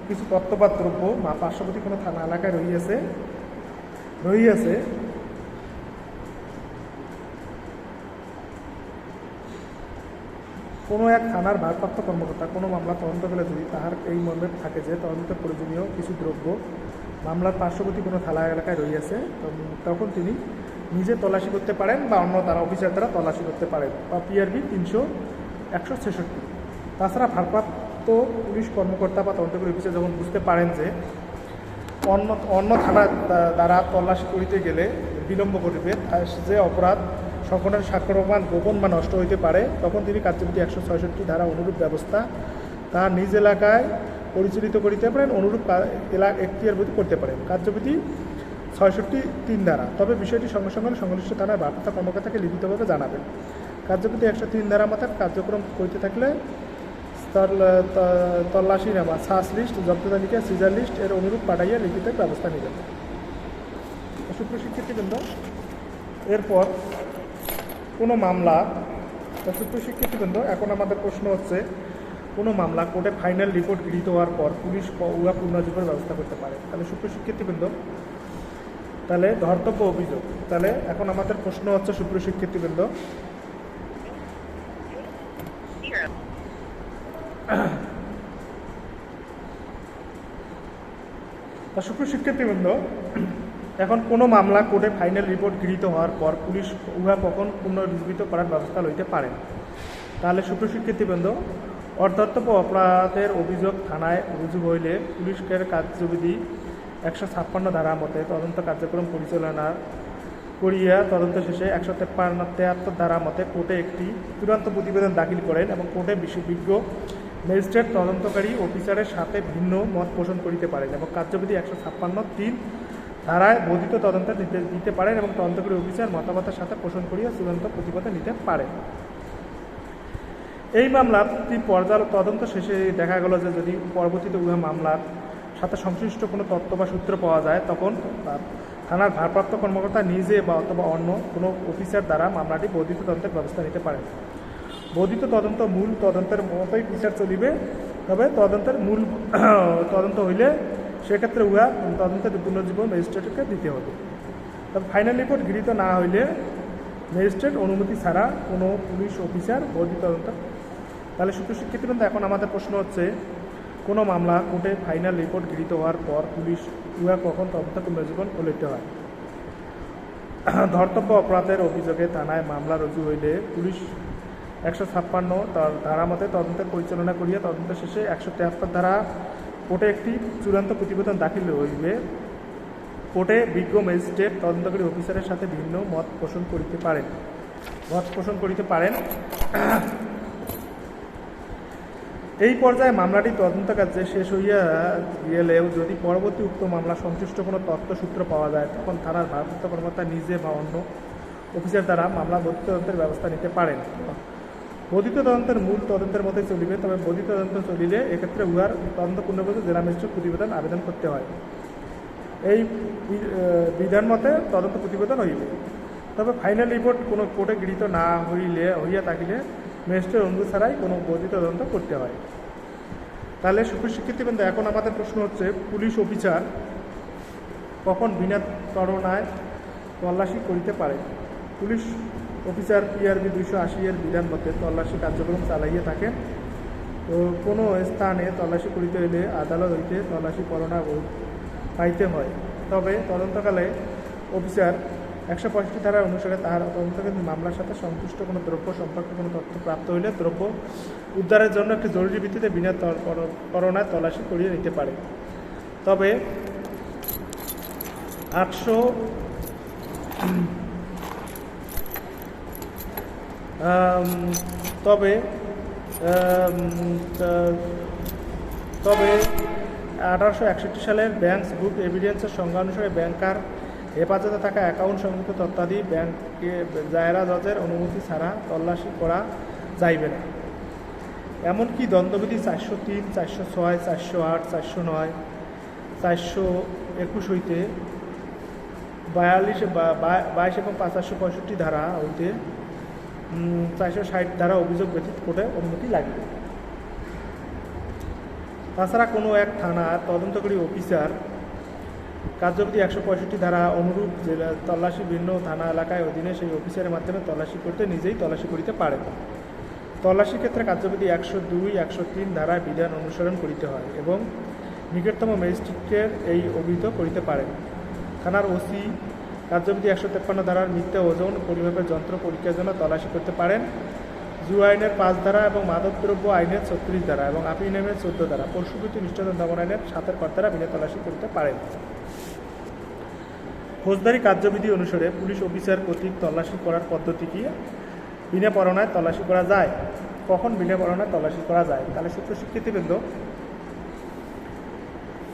Speaker 1: কিছু তথ্য বা দ্রব্য পার্শ্ববর্তী কোনো থানা এলাকায় রহিয়াছে কোনো এক থানার ভারপ্রাপ্ত কর্মকর্তা কোনো মামলা তদন্তকালে যদি তাহার এই মর্মে থাকে যে তদন্তে প্রয়োজনীয় কিছু দ্রব্য মামলার পার্শ্ববর্তী কোনো থানা এলাকায় রহিয়াছে, তখন তিনি নিজে তল্লাশি করতে পারেন বা অন্য তারা অফিসার দ্বারা তল্লাশি করতে পারেন বা PRB 300/166। তাছাড়া ভারপ্রাপ্ত পুলিশ কর্মকর্তা বা তদন্তকারী অফিসার যখন বুঝতে পারেন যে অন্য থানা দ্বারা তল্লাশি করিতে গেলে বিলম্ব করিবে, যে অপরাধ সকলের সাক্ষ্যপ্রমাণ গোপন বা নষ্ট হইতে পারে, তখন তিনি কার্যবিধি 166 ধারা অনুরূপ ব্যবস্থা তার নিজ এলাকায় পরিচালিত করিতে পারেন, অনুরূপ এখতিয়ারবর্তী করতে পারেন। কার্যবিধি 66(3) ধারা। তবে বিষয়টি সঙ্গে সঙ্গে সংশ্লিষ্ট থানার ভারপ্রাপ্ত কর্মকর্তাকে লিখিতভাবে জানাবেন। কার্যবিধি 103 ধারা মতে কার্যক্রম করিতে থাকলে তল্লাশিনামা, সার্চ লিস্ট, জব্দ তালিকা, সিজার লিস্ট এর অনুরূপ পাঠাইয়া লিখিত ব্যবস্থা নেবেন। সুপ্রিয় শিক্ষার্থীবৃন্দ, এরপর কোনো মামলা, সুপ্রিয় শিক্ষার্থীবৃন্দ, এখন আমাদের প্রশ্ন হচ্ছে কোনো মামলা কোর্টে ফাইনাল রিপোর্ট গৃহীত হওয়ার পর পুলিশ উহা পুনর্জীবনের ব্যবস্থা করতে পারে। তাহলে সুপ্রিয় শিক্ষার্থীবৃন্দ, তাহলে ধর্তব্য অভিযোগ, তাহলে এখন আমাদের প্রশ্ন হচ্ছে সুপ্রিয় শিক্ষার্থীবৃন্দ, সুপ্রিয় শিক্ষার্থীবৃন্দ, এখন কোনো মামলা কোর্টে ফাইনাল রিপোর্ট গৃহীত হওয়ার পর পুলিশ উহা কখন পুনর্জীবিত করার ব্যবস্থা লইতে পারেন। তাহলে সুপ্রিয় শিক্ষার্থীবৃন্দ, অর্ধর্তব্য অপরাধের অভিযোগ থানায় রুজু হইলে পুলিশের কার্যবিধি 156 ধারা মতে তদন্ত কার্যক্রম পরিচালনা করিয়া তদন্ত শেষে 173 ধারা মতে কোর্টে একটি চূড়ান্ত প্রতিবেদন দাখিল করেন এবং কোর্টে বিজ্ঞ ম্যাজিস্ট্রেট তদন্তকারী অফিসারের সাথে ভিন্ন মত পোষণ করিতে পারেন এবং কার্যবিধি 156(3) ধারায় বর্ধিত তদন্তের নির্দেশ দিতে পারেন এবং তদন্তকারী অফিসার মতামতের সাথে পোষণ করিয়া চূড়ান্ত প্রতিবেদন নিতে পারেন। এই মামলার তদন্ত শেষে দেখা গেল যে যদি পরবর্তীতে উহা মামলার সাথে সংশ্লিষ্ট কোনো তথ্য বা সূত্র পাওয়া যায়, তখন থানার ভারপ্রাপ্ত কর্মকর্তা নিজে বা অথবা অন্য কোনো অফিসার দ্বারা মামলাটি বর্ধিত তদন্তের ব্যবস্থা নিতে পারেন। বর্ধিত তদন্ত মূল তদন্তের মতোই বিচার চলিবে, তবে তদন্তের মূল তদন্ত হইলে সেক্ষেত্রে উহা তদন্তের পুনর্জীবন ম্যাজিস্ট্রেটকে দিতে হবে। তবে ফাইনাল রিপোর্ট গৃহীত না হইলে ম্যাজিস্ট্রেট অনুমতি ছাড়া কোনো পুলিশ অফিসার বর্ধিত তদন্ত। তাহলে সুপ্রিয় শিক্ষার্থীবৃন্দ, এখন আমাদের প্রশ্ন হচ্ছে কোনো মামলা কোর্টে ফাইনাল রিপোর্ট গৃহীত হওয়ার পর পুলিশ উহা কখন তদন্ত পুনর্জীবন লইতে হয়। ধর্তব্য অপরাধের অভিযোগে থানায় মামলা রুজু হইলে পুলিশ 156 ধারা মতে তদন্তের পরিচালনা করিয়া তদন্ত শেষে 173 ধারা কোর্টে একটি চূড়ান্ত প্রতিবেদন দাখিল হইবে। কোর্টে বিজ্ঞ ম্যাজিস্ট্রেট তদন্তকারী অফিসারের সাথে ভিন্ন মত পোষণ করিতে পারেন। এই পর্যায়ে মামলাটি তদন্ত কার্যে শেষ হইয়া গেলেও যদি পরবর্তী উক্ত মামলা সংশ্লিষ্ট কোনো তথ্যসূত্র পাওয়া যায়, তখন থানার ভারপ্রাপ্ত কর্মকর্তা নিজে বা অন্য অফিসার দ্বারা মামলা বর্ধিত তদন্তের ব্যবস্থা নিতে পারেন। বর্ধিত তদন্তের মূল তদন্তের মধ্যে চলিবে, তবে বর্ধিত তদন্ত চলিলে এক্ষেত্রে উহার তদন্ত পূর্ণবর্তী জেলা ম্যাজিস্ট্রেট প্রতিবেদন আবেদন করতে হয়। এই বিধান মতে তদন্ত প্রতিবেদন হইবে। তবে ফাইনাল রিপোর্ট কোনো কোর্টে গৃহীত না হইয়া থাকিলে ম্যাজিস্ট্রেট অনুমতি ছাড়াই কোনো বর্ধিত তদন্ত করতে হয়। তাহলে সুপ্রিয় শিক্ষার্থীবৃন্দ, এখন আমাদের প্রশ্ন হচ্ছে পুলিশ অফিসার কখন বিনা তড়নায় তল্লাশি করিতে পারে। পুলিশ অফিসার PRB 280 এর বিধান মতে তল্লাশি কার্যক্রম চালাইয়া থাকেন। তো কোনো স্থানে তল্লাশি করিতে হইলে আদালত হইতে তল্লাশি পরোয়ানা পাইতে হয়। তবে তদন্তকালে অফিসার 165 ধারা অনুসারে তাহার তদন্তকারী মামলার সাথে সংশ্লিষ্ট কোনো দ্রব্য সম্পর্কে কোনো তথ্য প্রাপ্ত হইলে দ্রব্য উদ্ধারের জন্য একটি জরুরি ভিত্তিতে বিনা পরোয়ানায় তল্লাশি করিয়ে নিতে পারে। তবে 1861 সালের ব্যাংকস বুক এভিডেন্সের সংজ্ঞা অনুসারে ব্যাংকার হেফাজতে থাকা অ্যাকাউন্ট সংযুক্ত তথ্যাদি ব্যাংকে জায়রা জজের অনুমতি ছাড়া তল্লাশি করা যাইবে না। এমনকি দ্বন্দ্ববিধি 403, 406, 408, 409, 421 হইতে 22 এবং 565 ধারা হইতে 460 ধারা অভিযোগ ব্যতীত কোর্টে অনুমতি লাগবে। তাছাড়া কোনো এক থানার তদন্তকারী অফিসার কার্যবিধি 165 ধারা অনুরূপ জেলা তল্লাশি ভিন্ন থানা এলাকায় অধীনে সেই অফিসারের মাধ্যমে তল্লাশি করতে নিজেই তল্লাশি করিতে পারে। তল্লাশির ক্ষেত্রে কার্যবিধি 102, 103 ধারায় বিধান অনুসরণ করিতে হয় এবং নিকটতম ম্যাজিস্ট্রেটের এই অভিহিত করিতে পারেন। থানার ওসি কার্যবিধি 153 ধারার মিথ্যা ওজন পরিমাপের যন্ত্র পরীক্ষার জন্য তল্লাশি করতে পারেন। জুয়া আইনের 5 ধারা এবং মাদকদ্রব্য আইনের 36 ধারা এবং আপিল আইনের 14 ধারা, পশুপ্রীতি নিষ্ঠুর দমন আইনের 7 কর্তারা বিনা তল্লাশি করতে পারেন। ফৌজদারি কার্যবিধি অনুসারে পুলিশ অফিসার কর্তৃক তল্লাশি করার পদ্ধতি কি? বিনা পরোয়ানায় তল্লাশি করা যায়। কখন বিনা পরোয়ানায় তল্লাশি করা যায়? তাহলে সূত্র স্বীকৃতিবৃন্দ,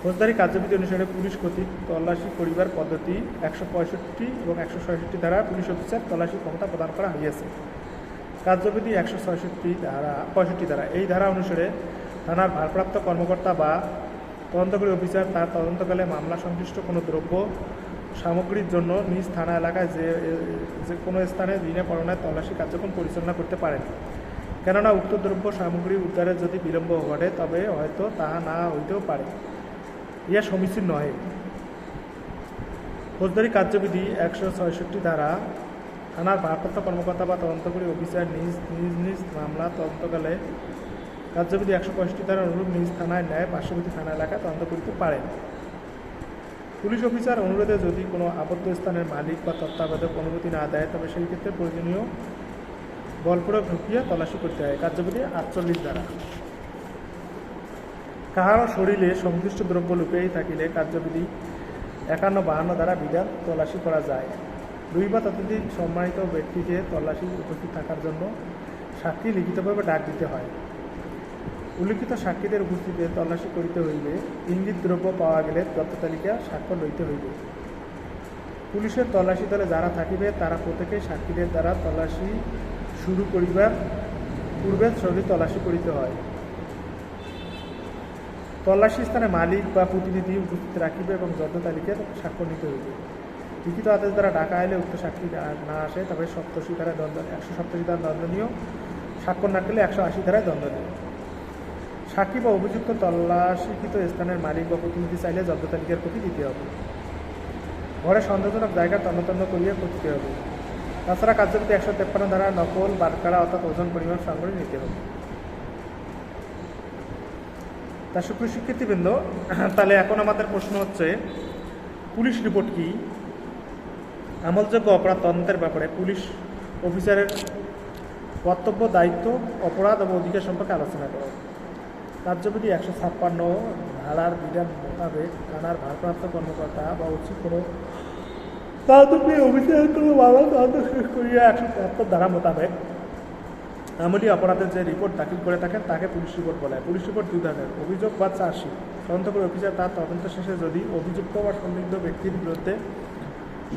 Speaker 1: ফৌজদারি কার্যবিধি অনুসারে পুলিশ কর্তৃক তল্লাশি করিবার পদ্ধতি 165 এবং 166 ধারা পুলিশ অফিসার তল্লাশি ক্ষমতা প্রদান করা হইয়াছে। কার্যবিধি 165 ধারা 65 ধারা, এই ধারা অনুসারে থানার ভারপ্রাপ্ত কর্মকর্তা বা তদন্তকারী অফিসার তার তদন্তকালে মামলা সংশ্লিষ্ট কোনো দ্রব্য সামগ্রীর জন্য নিজ থানা এলাকায় যে কোনো স্থানে বিনা পরোয়ানায় তল্লাশি কার্যক্রম পরিচালনা করতে পারেন। কেননা উক্ত দ্রব্য সামগ্রী উদ্ধারে যদি বিলম্ব ঘটে তবে হয়তো তাহা না হইতেও পারে, ইহা সমীচীন নহে। ফৌজদারি কার্যবিধি 166 ধারা, থানার ভারপ্রাপ্ত কর্মকর্তা বা তদন্তকারী অফিসার নিজ নিজ মামলা তদন্তকালে কার্যবিধি 165 ধারা অনুরূপ নিজ থানায় ন্যায় পার্শ্ববর্তী থানা এলাকায় তদন্ত করিতে পারেন। পুলিশ অফিসার অনুরোধে যদি কোনো আবদ্ধ স্থানের মালিক বা তত্ত্বাবধায়ক অনুমতি না দেয় তবে সেই ক্ষেত্রে প্রয়োজনীয় বলপ্রয়োগ ঢুকিয়ে তল্লাশি করতে হয়। কার্যবিধি 48 ধারা, কাহারও শরীরে সংশ্লিষ্ট দ্রব্য লুকিয়েই থাকিলে কার্যবিধি 51-52 দ্বারা বিধান তল্লাশি করা যায়। 2 বা ততোধিক সম্মানিত ব্যক্তিকে তল্লাশি উপস্থিত থাকার জন্য সাক্ষী লিখিতভাবে ডাক দিতে হয়। উল্লিখিত সাক্ষীদের উপস্থিতিতে তল্লাশি করিতে হইবে। ইঙ্গিত দ্রব্য পাওয়া গেলে তথ্য তালিকা স্বাক্ষর লইতে হইবে। পুলিশের তল্লাশি দলে যারা থাকিবে তারা প্রত্যেকেই সাক্ষীদের দ্বারা তল্লাশি শুরু করিবার পূর্বে সহিত তল্লাশি করিতে হয়। তল্লাশি স্থানে মালিক বা প্রতিনিধি উপস্থিত রাখিবে এবং তথ্য তালিকার স্বাক্ষর নিতে হইবে। লিখিত আদেশ দ্বারা ডাকা আইলে উক্ত সাক্ষী না আসে তবে 87 ধারায় 187 ধারা দণ্ডনীয়, স্বাক্ষর না করলে 180 ধারায় দণ্ডনীয়। সাক্ষী বা অভিযুক্ত তল্লাশিকৃত স্থানের মালিক বা প্রতিনিধি চাইলে জব্দ তালিকার কপি দিতে হবে। ঘরে সন্দেহজনক জায়গা তন্ন করিয়া করতে হবে। তাছাড়া কার্যবিধি 153 ধারা নকল বাটখারা অর্থাৎ ওজন পরিমাণ সামগ্রী নিতে হবে। তা সুপ্রশিক্ষিতবৃন্দ, তাহলে এখন আমাদের প্রশ্ন হচ্ছে পুলিশ রিপোর্ট কি? আমলযোগ্য অপরাধ তদন্তের ব্যাপারে পুলিশ অফিসারের কর্তব্য, দায়িত্ব, অপরাধ এবং অধিকার সম্পর্কে আলোচনা করো। কার্যবিধি 156 ধারার বিধান মোতাবেক থানার ভারপ্রাপ্ত কর্মকর্তা বা উচিত কোনো তদন্তকারী অফিসার কোনো মামলা তদন্ত শেষ করিয়া 173 ধারা মোতাবেক আমলি অপরাধের যে রিপোর্ট দাখিল করে থাকেন তাকে পুলিশ রিপোর্ট বলে। পুলিশ রিপোর্ট 2 ধরনের: অভিযোগ বা চার্জশিট। তদন্তকারী অফিসার তার তদন্ত শেষে যদি অভিযুক্ত বা সন্দিগ্ধ ব্যক্তির বিরুদ্ধে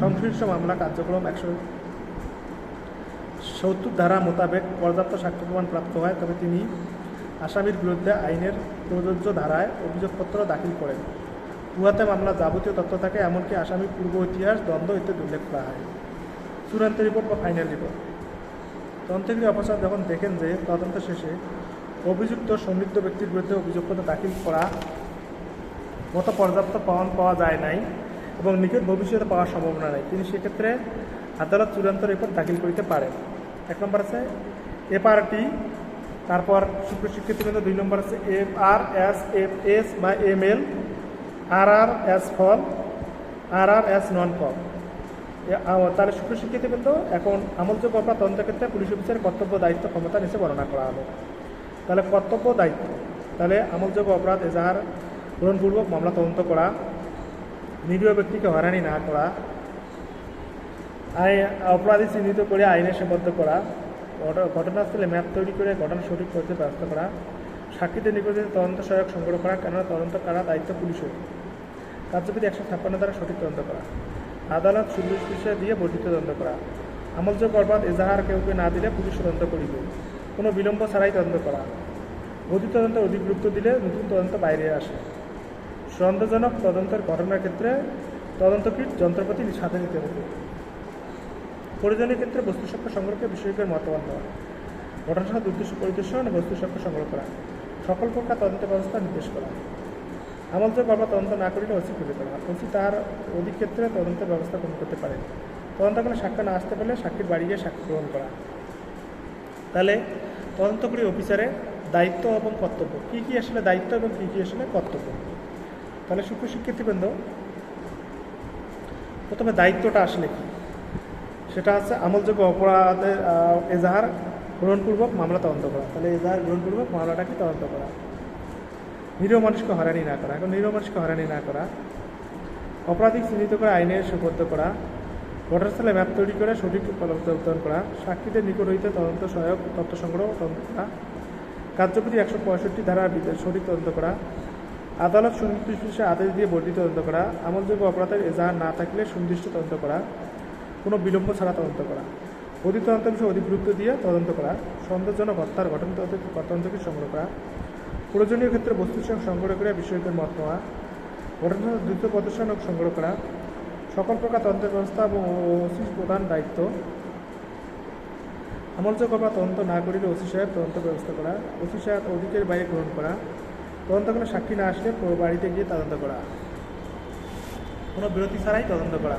Speaker 1: সংশ্লিষ্ট মামলা কার্যক্রম 170 ধারা মোতাবেক পর্যাপ্ত সাক্ষ্য প্রমাণ প্রাপ্ত হয় তবে তিনি আসামির বিরুদ্ধে আইনের প্রযোজ্য ধারায় অভিযোগপত্র দাখিল করেন। উহাতে মামলা যাবতীয় তথ্য থাকে, এমনকি আসামির পূর্ব ইতিহাস, দ্বন্দ্ব ইত্যাদি উল্লেখ করা হয়। চূড়ান্ত রিপোর্ট বা ফাইনাল রিপোর্ট: তদন্তকারী অফিসার যখন দেখেন যে তদন্ত শেষে অভিযুক্ত সমৃদ্ধ ব্যক্তির বিরুদ্ধে অভিযোগপত্র দাখিল করা মতো পর্যাপ্ত প্রমাণ পাওয়া যায় নাই এবং নিকট ভবিষ্যতে পাওয়ার সম্ভাবনা নেই, তিনি সেক্ষেত্রে আদালত চূড়ান্ত রিপোর্ট দাখিল করিতে পারেন। 1 নম্বর আছে এফআরটি, তারপর সুপ্রশিক্ষিতবৃন্দ 2 নম্বর আছে এফআরএস, এফএস বা এমএল, আরআরএস ফল, আরআরএস নন ফল। তাহলে সুপ্রশিক্ষিতবৃন্দ, এখন আমলযোগ্য অপরাধ তদন্তের ক্ষেত্রে পুলিশ অফিসারের কর্তব্য, দায়িত্ব, ক্ষমতা নিচে বর্ণনা করা হলো। তাহলে কর্তব্য, দায়িত্ব, তাহলে আমলযোগ্য অপরাধ এজাহার গ্রহণপূর্বক মামলা তদন্ত করা, নিরীহ ব্যক্তিকে হয়রানি না করা, অপরাধী চিহ্নিত করে আইনে সীমাবদ্ধ করা, ঘটনাস্থলে ম্যাপ তৈরি করে ঘটনা সঠিক করতে ব্যবস্থা করা, সাক্ষীদের নিকটে তদন্ত সহায়ক সংগ্রহ করা, কেননা তদন্ত করা দায়িত্ব পুলিশের। কার্যবিধি 156 দ্বারা সঠিক তদন্ত করা, আদালত সুদৃশ বিষয় দিয়ে বর্ধিত তদন্ত করা, আমলযোগ্য অপরাধ এজাহার কেউ না দিলে পুলিশ তদন্ত করিবে, কোনো বিলম্ব ছাড়াই তদন্ত করা, বর্ধিত তদন্তে অধিক গুরুত্ব দিলে নতুন তদন্ত বাইরে আসে। সন্দেহজনক তদন্তের ঘটনার ক্ষেত্রে তদন্তকৃত যন্ত্রপাতি সাথে নিতে হবে। প্রয়োজনীয় ক্ষেত্রে বস্তুসাক্ষ্য সংগ্রহকে বিশেষজ্ঞের মতামত দেওয়া, ঘটনার উদ্দেশ্য পরিদর্শন ও বস্তুসাক্ষ্য সংগ্রহ করা, সকল প্রকার তদন্ত ব্যবস্থা নির্দেশ করা। আমলযোগ্য অপরাধ তদন্ত না করিলে ওসি খুঁজে করা। ওসি তার অধিক ক্ষেত্রে তদন্তের ব্যবস্থা গ্রহণ করতে পারে। তদন্তকালে সাক্ষ্য না আসতে পারলে সাক্ষীর বাড়ি গিয়ে সাক্ষ্য গ্রহণ করা। তাহলে তদন্তকারী অফিসারের দায়িত্ব এবং কর্তব্য কী কী আসলে দায়িত্ব এবং কী কী আসলে কর্তব্য। তাহলে সুপ্রিয় শিক্ষার্থীবৃন্দ, প্রথমে দায়িত্বটা আসলে কি, সেটা হচ্ছে আমলযোগ্য অপরাধের এজাহার গ্রহণপূর্বক মামলা তদন্ত করা। তাহলে এজাহার গ্রহণপূর্বক মামলাটাকে তদন্ত করা, নিরীহ মানুষকে হয়রানি না করা। এখন নিরীহ মানুষকে হয়রানি না করা, অপরাধী চিহ্নিত করে আইনের সুবদ্ধ করা, ঘটনাস্থলে ম্যাপ তৈরি করে সঠিক প্রদান করা, সাক্ষীদের নিকট হইতে তদন্ত সহায়ক তথ্য সংগ্রহ তদন্ত করা, কার্যবিধি 165 ধারার সঠিক তদন্ত করা, আদালত সুনির্দিষ্ট আদেশ দিয়ে বর্ধিত তদন্ত করা, আমলযোগ্য অপরাধের এজাহার না থাকলে সুনির্দিষ্ট তদন্ত করা, কোনো বিলম্ব ছাড়া তদন্ত করা, অধিক তদন্তের বিষয়ে অধিক গুরুত্ব দিয়ে তদন্ত করা, সন্দেহজনক হত্যার ঘটনা তদন্তকে সংগ্রহ করা, প্রয়োজনীয় ক্ষেত্রে বস্তুসাক্ষ্য সংগ্রহ করে বিষয়কের মত নেওয়া, ঘটনার দ্রুত প্রদর্শন সংগ্রহ করা, সকল প্রকার তদন্তের ব্যবস্থা এবং ওসি প্রধান দায়িত্ব। আমলযোগ্য অপরাধ তদন্ত না করিলে ওসি সাহেব তদন্ত ব্যবস্থা করা, ওসি সাহেব অধিকের বাইরে গ্রহণ করা, তদন্তকালে সাক্ষী না আসলে বাড়িতে গিয়ে তদন্ত করা, কোনো বিরতি ছাড়াই তদন্ত করা,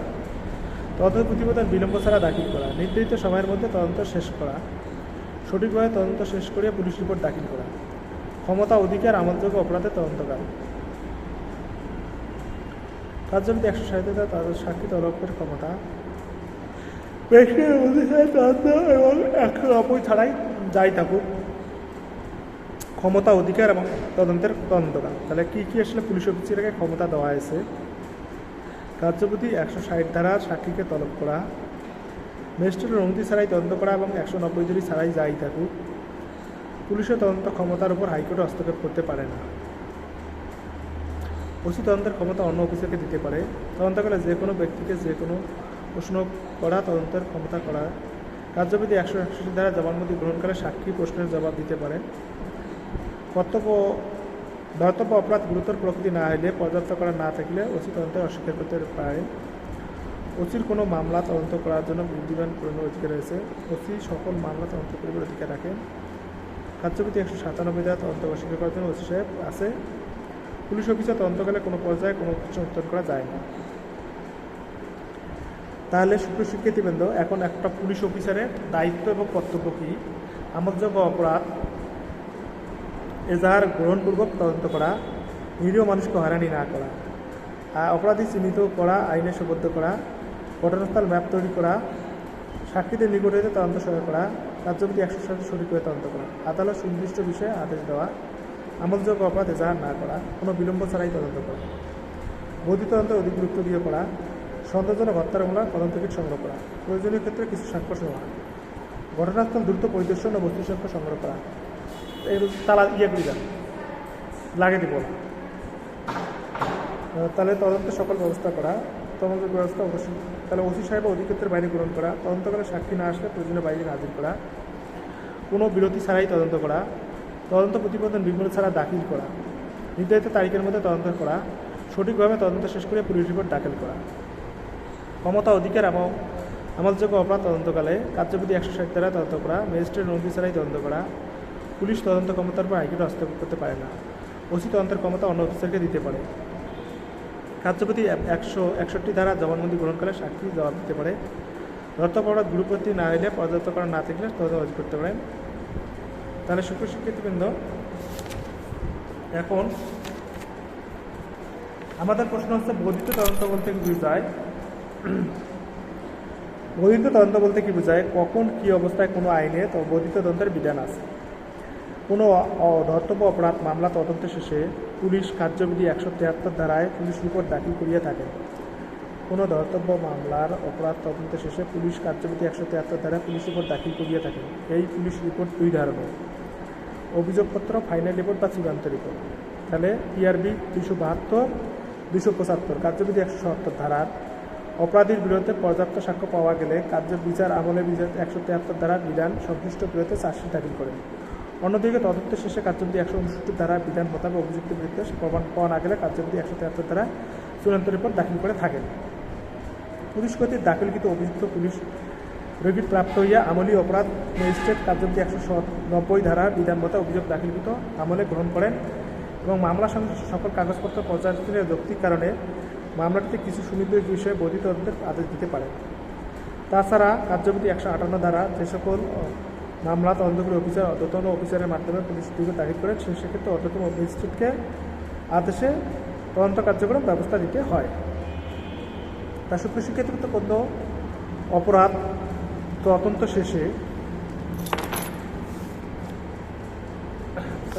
Speaker 1: তদন্ত প্রতিবেদন বিলম্ব ছাড়া দাখিল করা, নির্ধারিত সময়ের মধ্যে তদন্ত শেষ করা, সঠিকভাবে তদন্ত শেষ করে পুলিশ রিপোর্ট দাখিল করা, ক্ষমতা অধিকার আমলযোগ্য অপরাধের তদন্তকাল। কার্যবিধি 160 তাদের সাক্ষী তলবের ক্ষমতা, তদন্ত এবং 190 ছাড়াই যাই থাকুক ক্ষমতা অধিকার এবং তদন্তের তদন্তকাল। তাহলে কী কী আসলে পুলিশ অফিসারকে ক্ষমতা দেওয়া হয়েছে? কার্যবিধি 160 ধারা সাক্ষীকে তলব করা, ম্যাজিস্ট্রেটের অনুমতি ছাড়াই তদন্ত করা এবং 190 ছাড়াই যাই থাকুক। পুলিশের তদন্ত ক্ষমতার উপর হাইকোর্ট হস্তক্ষেপ করতে পারে না। ওসি তদন্তের ক্ষমতা অন্য অফিসারকে দিতে পারে। তদন্তকালে যে কোনো ব্যক্তিকে যে কোনো প্রশ্ন করা তদন্তের ক্ষমতা করা। কার্যবিধি 161 ধারা জবানবন্দি গ্রহণকালে সাক্ষী প্রশ্নের জবাব দিতে পারে। ধর্তব্য অপরাধ গুরুতর প্রকৃতি না হলে পর্যাপ্ত করা না থাকলে ওসি তদন্তে অস্বীকার করতে পারে। ওসির কোনো মামলা তদন্ত করার জন্য বুদ্ধিমান পূরণের অধিকার রয়েছে। ওসি সকল মামলা তদন্ত করিবার অধিকার রাখেন। কার্যবিধি 197 ধারা তদন্ত অস্বীকার করার জন্য ওসি সাহেব আছে। পুলিশ অফিসার তদন্তকালে কোনো পর্যায়ে কোনো কিছু উত্তর করা যায় না। তাহলে সুপ্রিয় শিক্ষার্থীবৃন্দ, এখন একটা পুলিশ অফিসারের দায়িত্ব এবং কর্তব্য কী? আমলযোগ্য অপরাধ এজাহার গ্রহণপূর্বক তদন্ত করা, নিরীহ মানুষকে হয়রানি না করা, অপরাধী চিহ্নিত করা, আইনে সুবদ্ধ করা, ঘটনাস্থল ম্যাপ তৈরি করা, সাক্ষীদের নিকট হইতে তদন্ত সহায়ক করা, কার্যবিধি 160 সঠিক করে তদন্ত করা, আদালত সুনির্দিষ্ট বিষয়ে আদেশ দেওয়া, আমলযোগ্য অপরাধ এজাহার না করা, কোনো বিলম্ব ছাড়াই তদন্ত করা, বর্ধিত তদন্তে অধিক গুরুত্ব দিয়ে করা, সন্দেহজনক হত্যার মামলা তদন্তকৃত সংগ্রহ করা, প্রয়োজনীয় ক্ষেত্রে কিছু সাক্ষ্য সংগ্রহ, ঘটনাস্থল দ্রুত পরিদর্শন ও বস্তু সাক্ষ্য সংগ্রহ করা। এই তালা করি যান লাগে দিব না। তাহলে তদন্তের সকল ব্যবস্থা করা, তদন্তের ব্যবস্থা অবশ্যই। তাহলে ওসি সাহেব অধিক্ষেত্রের বাইরে গ্রহণ করা, তদন্তকালে সাক্ষী না আসলে প্রয়োজনীয় বাইরে হাজির করা, কোনো বিরতি ছাড়াই তদন্ত করা, তদন্ত প্রতিবেদন বিবরণ ছাড়া দাখিল করা, নির্ধারিত তারিখের মধ্যে তদন্ত করা, সঠিকভাবে তদন্ত শেষ করে পুলিশ রিপোর্ট দাখিল করা, ক্ষমতা অধিকার এবং আমলযোগ্য অপরাধ তদন্তকালে কার্যবিধি 160 ধারা তদন্ত করা, ম্যাজিস্ট্রেটের অনুমতি ছাড়াই তদন্ত করা। পুলিশ তদন্ত ক্ষমতার উপর হাইকোর্ট হস্তক্ষেপ করতে পারে না। ওসি তদন্তের ক্ষমতা অন্য অফিসারকে দিতে পারে। কার্যবিধি 161 ধারা জবানবন্দি গ্রহণকালে সাক্ষী জবাব দিতে পারে। ধর্তব্য অপরাধ গুরুপত্তি না হলে পর্যাপ্ত করা না থাকলে তদন্ত করতে পারেন। তাহলে সুপ্রিয় শিক্ষার্থীবৃন্দ, এখন আমাদের প্রশ্ন হচ্ছে বর্ধিত তদন্ত বলতে কি বোঝায়? বর্ধিত তদন্ত বলতে কি বোঝায়? কখন কি অবস্থায় কোনো আইনে বর্ধিত তদন্তের বিধান আছে? কোনো ধর্তব্য অপরাধ মামলা তদন্ত শেষে পুলিশ কার্যবিধি 173 ধারায় পুলিশ রিপোর্ট দাখিল করিয়া থাকেন। কোনো ধর্তব্য মামলার অপরাধ তদন্ত শেষে পুলিশ কার্যবিধি 173 ধারায় পুলিশ রিপোর্ট দাখিল করিয়া থাকেন। এই পুলিশ রিপোর্ট দুই ধরনের: অভিযোগপত্র, ফাইনাল রিপোর্ট বা চূড়ান্ত রিপোর্ট। তাহলে টিআরবি 272, 275 কার্যবিধি 177 ধারার অপরাধীর বিরুদ্ধে পর্যাপ্ত সাক্ষ্য পাওয়া গেলে কার্য বিচার আমলে 173 ধারার বিধান সংশ্লিষ্ট বিরুদ্ধে চার্জশিট দাখিল করেন। অন্যদিকে তদন্ত শেষে কার্যবিধি 159 ধারা বিধান মোতাবেক অভিযুক্ত বিরুদ্ধে প্রমাণ পাওয়া না গেলে কার্যবিধি 173 ধারা চূড়ান্ত রিপোর্ট দাখিল করে থাকেন। পুলিশ কর্তৃক দাখিলকৃত অভিযুক্ত পুলিশ রিপিট প্রাপ্ত হইয়া আমলি অপরাধ ম্যাজিস্ট্রেট কার্যবিধি 190 ধারা বিধান মোতাবেক অভিযোগ দাখিলকৃত আমলে গ্রহণ করেন এবং মামলা সংশ্লিষ্ট সকল কাগজপত্র পর্যালোচনার যৌক্তিক কারণে মামলাটিতে কিছু সুনির্দিষ্ট বিষয়ে বর্ধিত তদন্তের আদেশ দিতে পারেন। তাছাড়া কার্যবিধি 158 ধারা যে সকল মামলা তদন্তকারী অফিসার অধ্যতন অফিসারের মাধ্যমে পুলিশ উদ্যোগে দাখিল করেন সেক্ষেত্রে অধ্যতন ম্যাজিস্ট্রেটকে আদেশে তদন্ত কার্যক্রম ব্যবস্থা দিতে হয়। তা সুপ্রিয় শিক্ষার্থীবৃন্দ, কোনো অপরাধ তদন্ত শেষে